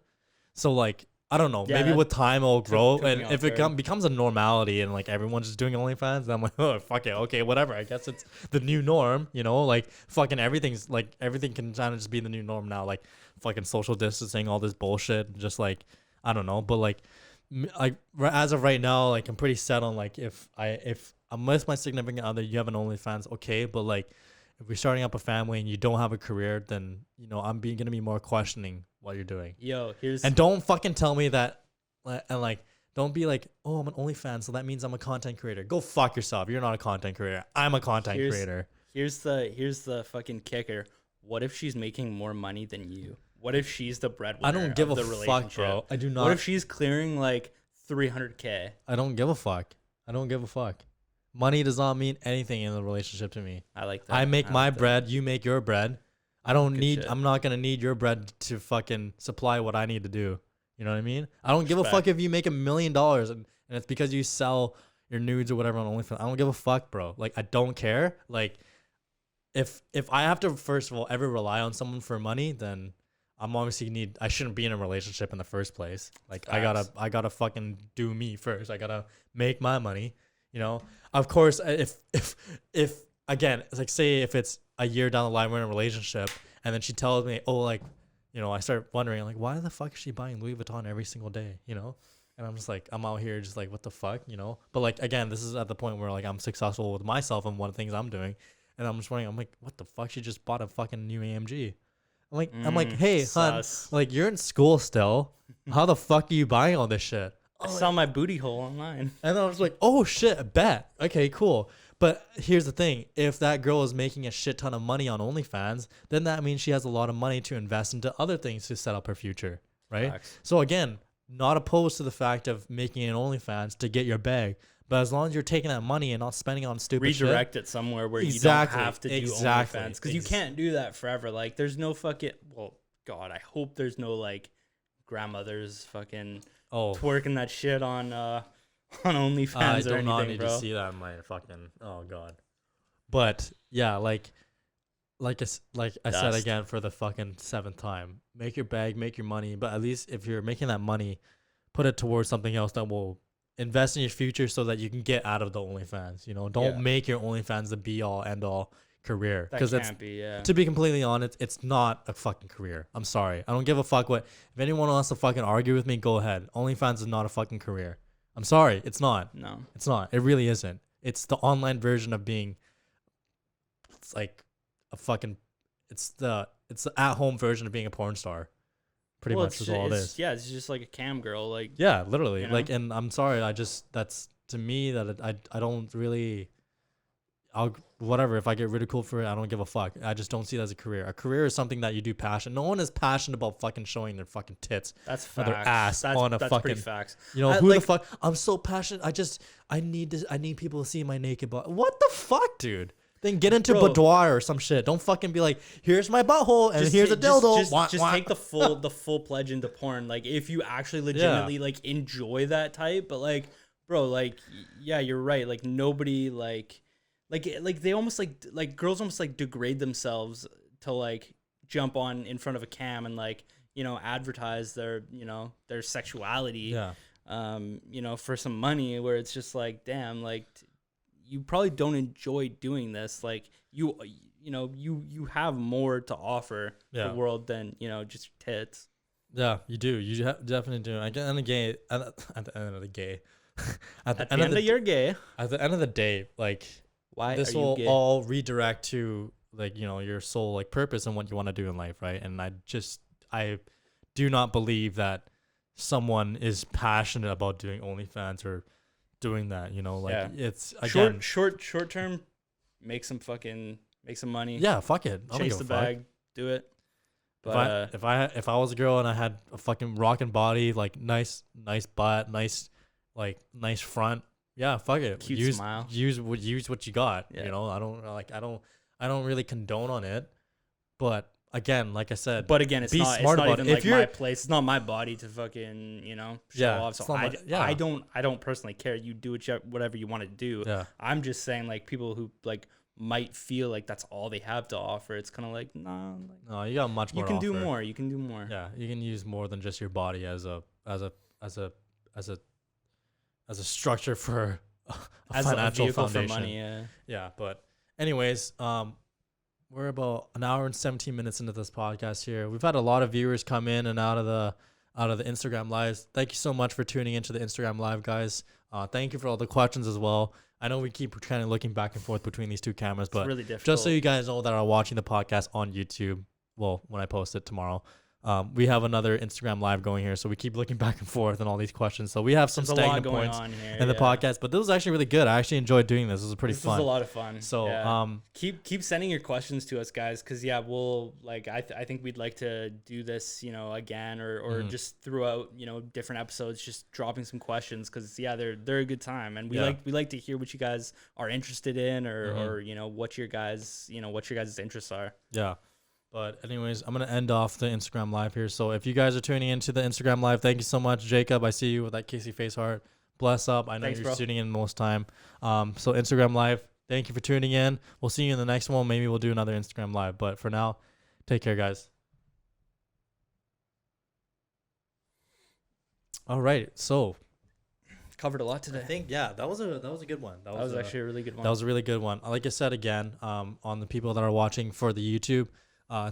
So like I don't know. Yeah, Maybe with time it'll grow, took me and off if it guard. becomes a normality and like everyone's just doing OnlyFans, then I'm like, oh fuck it, okay, whatever. I guess it's the new norm, you know. Like fucking everything's like everything can kind of just be the new norm now. Like fucking social distancing, all this bullshit. Just like I don't know, but like as of right now, like I'm pretty set on like if I'm with my significant other, you have an OnlyFans, okay, but like if we're starting up a family and you don't have a career, then you know I'm gonna be more questioning what you're doing. Yo, here's And don't fucking tell me that, and like, don't be like, oh, I'm an OnlyFans, so that means I'm a content creator. Go fuck yourself. You're not a content creator. I'm a content creator. here's the fucking kicker. What if she's making more money than you? What if she's the breadwinner? I don't give of a the fuck, relationship? bro. I do not. What if she's clearing like 300K? I don't give a fuck. I don't give a fuck. Money does not mean anything in the relationship to me. I like that. I make my like that. bread. You make your bread. I don't Good need. shit. I'm not gonna need your bread to fucking supply what I need to do. You know what I mean? I don't give a Respect. fuck if you make $1 million and it's because you sell your nudes or whatever on OnlyFans. I don't give a fuck, bro. Like I don't care. Like if I have to first of all ever rely on someone for money, then I'm obviously I shouldn't be in a relationship in the first place. Like Facts. I gotta fucking do me first. I gotta make my money. You know, of course, if again, it's like say if it's a year down the line we're in a relationship and then she tells me, oh, like, you know, I start wondering like, why the fuck is she buying Louis Vuitton every single day? You know, and I'm just like, I'm out here just like, what the fuck, you know? But like again, this is at the point where like I'm successful with myself and one of the things I'm doing, and I'm just wondering, I'm like, what the fuck? She just bought a fucking new AMG. I'm like, hey, hun, sus. like you're in school still. How the fuck are you buying all this shit? I saw my booty hole online. And I was like, oh shit, bet. Okay, cool. But here's the thing. If that girl is making a shit ton of money on OnlyFans, then that means she has a lot of money to invest into other things to set up her future, right? Facts. So again, not opposed to the fact of making an OnlyFans to get your bag. But as long as you're taking that money and not spending it on stupid Redirect it somewhere where Exactly, you don't have to do exactly, OnlyFans. Because you can't do that forever. Like, there's no fucking... Well, God, I hope there's no, like, grandmothers fucking twerking that shit on OnlyFans I or do anything, not need bro. to see that in my fucking... Oh, God. But, yeah, like I said Dust. again for the fucking 7th time, make your bag, make your money. But at least if you're making that money, put it towards something else that will invest in your future so that you can get out of the OnlyFans. You know, don't make your OnlyFans the be all end all career, That because can't be, yeah. to be completely honest, it's not a fucking career. I'm sorry. I don't give a fuck what if anyone wants to fucking argue with me, go ahead. OnlyFans is not a fucking career. I'm sorry, it's not. No. It's not. It really isn't. It's the online version of being. It's like a fucking. It's the at home version of being a porn star. Pretty much is all it is. Yeah, it's just like a cam girl. Like, Yeah, literally. You Like, know? and I'm sorry. That's to me that I don't really. Whatever. If I get ridiculed for it, I don't give a fuck. I just don't see it as a career. A career is something that you do passion. No one is passionate about fucking showing their fucking tits that's or facts. their ass that's, on a that's fucking. pretty facts. You know, I- who the like- fuck? I'm so passionate. I need people to see my naked butt. What the fuck, dude? Then get into Bro. boudoir or some shit. Don't fucking be like, here's my butthole and here's a dildo. Just take the full pledge into porn. Like, if you actually legitimately like enjoy that type, but like, bro, like, yeah, you're right. Like, nobody like they almost like girls almost like degrade themselves to like jump on in front of a cam and like, you know, advertise their, you know, their sexuality. Yeah. You know, for some money, where it's just like, damn, like, you probably don't enjoy doing this. Like, you know, you have more to offer Yeah. the world than, you know, just your tits. Yeah, you do. You definitely do. At the end of the day, at the end of the day, At the end of you're gay. at the end of the day, like Why this are you will gay? all redirect to like, you know, your sole like purpose and what you want to do in life, right? And I do not believe that someone is passionate about doing OnlyFans or doing that, you know, like Yeah. it's again short term, make some money. yeah, fuck it. I don't Chase give the a fuck. bag, do it. But If I was a girl and I had a fucking rocking body, like nice butt, nice front, yeah, fuck it. Cute smile. Use what you got. Yeah. You know, I don't really condone on it, but again, like I said, But again, it's be not smart about even it. If like you're- my place. It's not my body to fucking, you know, show Yeah, off. it's So not I my- I don't personally care. You do whatever you want to do. Yeah. I'm just saying, like, people who like might feel like that's all they have to offer. It's kind of like, nah, like, no, you got much more. you can to do offer. more. You can do more. Yeah, you can use more than just your body as a as a structure for a As financial a vehicle foundation. for money, yeah. Yeah, but anyways, we're about an hour and 17 minutes into this podcast here. We've had a lot of viewers come in and out of the Instagram lives. Thank you so much for tuning into the Instagram live, guys. Thank you for all the questions as well. I know we keep kind of looking back and forth between these two cameras, but It's really difficult. just so you guys know that are watching the podcast on YouTube, well, when I post it tomorrow, we have another Instagram live going here, so we keep looking back and forth on all these questions. So we have some There's a lot stagnant going points on here, in the yeah. podcast, but this was actually really good. I actually enjoyed doing this. This was pretty This fun. was a lot of fun. So, yeah. Keep sending your questions to us, guys, because we'll like I think we'd like to do this, again or just throughout, different episodes, just dropping some questions, because they're a good time, and we like to hear what you guys are interested in, or what your guys interests are. Yeah. But anyways, I'm going to end off the Instagram live here. So if you guys are tuning into the Instagram live, thank you so much. Jacob, I see you with that Casey face heart. Bless up. I know Thanks, you're bro. tuning in most time. So Instagram live, thank you for tuning in. We'll see you in the next one. Maybe we'll do another Instagram live. But for now, take care, guys. All right. So Covered a lot today. I think, that was a good one. That was actually a really good one. That was a really good one. Like I said again, on the people that are watching for the YouTube,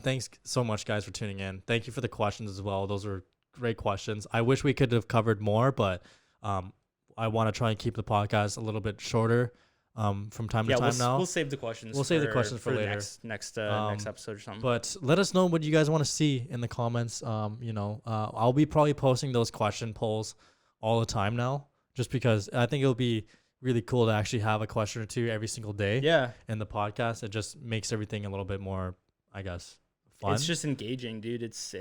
thanks so much, guys, for tuning in. Thank you for the questions as well. Those were great questions. I wish we could have covered more, but I want to try and keep the podcast a little bit shorter from time to time now. We'll save the questions. We'll save the questions for later. Next episode or something. But let us know what you guys want to see in the comments. I'll be probably posting those question polls all the time now, just because I think it'll be really cool to actually have a question or two every single day. Yeah. In the podcast, it just makes everything a little bit more, I guess, fun. It's just engaging, dude. It's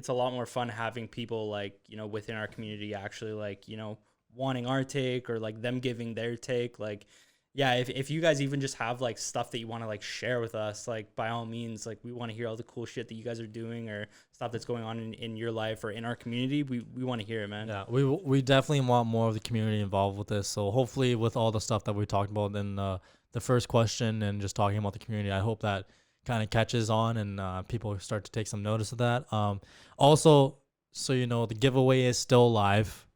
a lot more fun having people within our community actually wanting our take, or them giving their take. If you guys even just have stuff that you want to share with us, by all means, we want to hear all the cool shit that you guys are doing, or stuff that's going on in your life or in our community. We want to hear it, man. Yeah, we definitely want more of the community involved with this. So hopefully with all the stuff that we talked about in the first question and just talking about the community, I hope that kind of catches on and people start to take some notice of that. Also, so the giveaway is still live.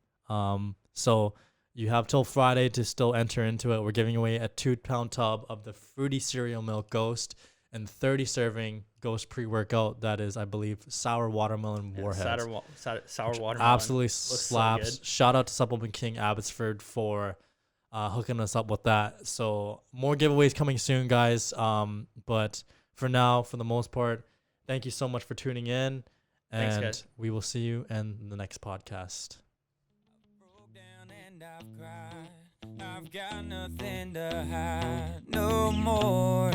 So you have till Friday to still enter into it. We're giving away a 2-pound tub of the Fruity Cereal Milk Ghost and 30 serving Ghost pre-workout. That is, I believe, sour watermelon warheads. Sour watermelon. Absolutely Looks slaps. so Shout out to Supplement King Abbotsford for hooking us up with that. So more giveaways coming soon, guys. But for now, for the most part, thank you so much for tuning in. Thanks, And guys. we will see you in the next podcast. Broke down and I've cried. I've got nothing to hide no more.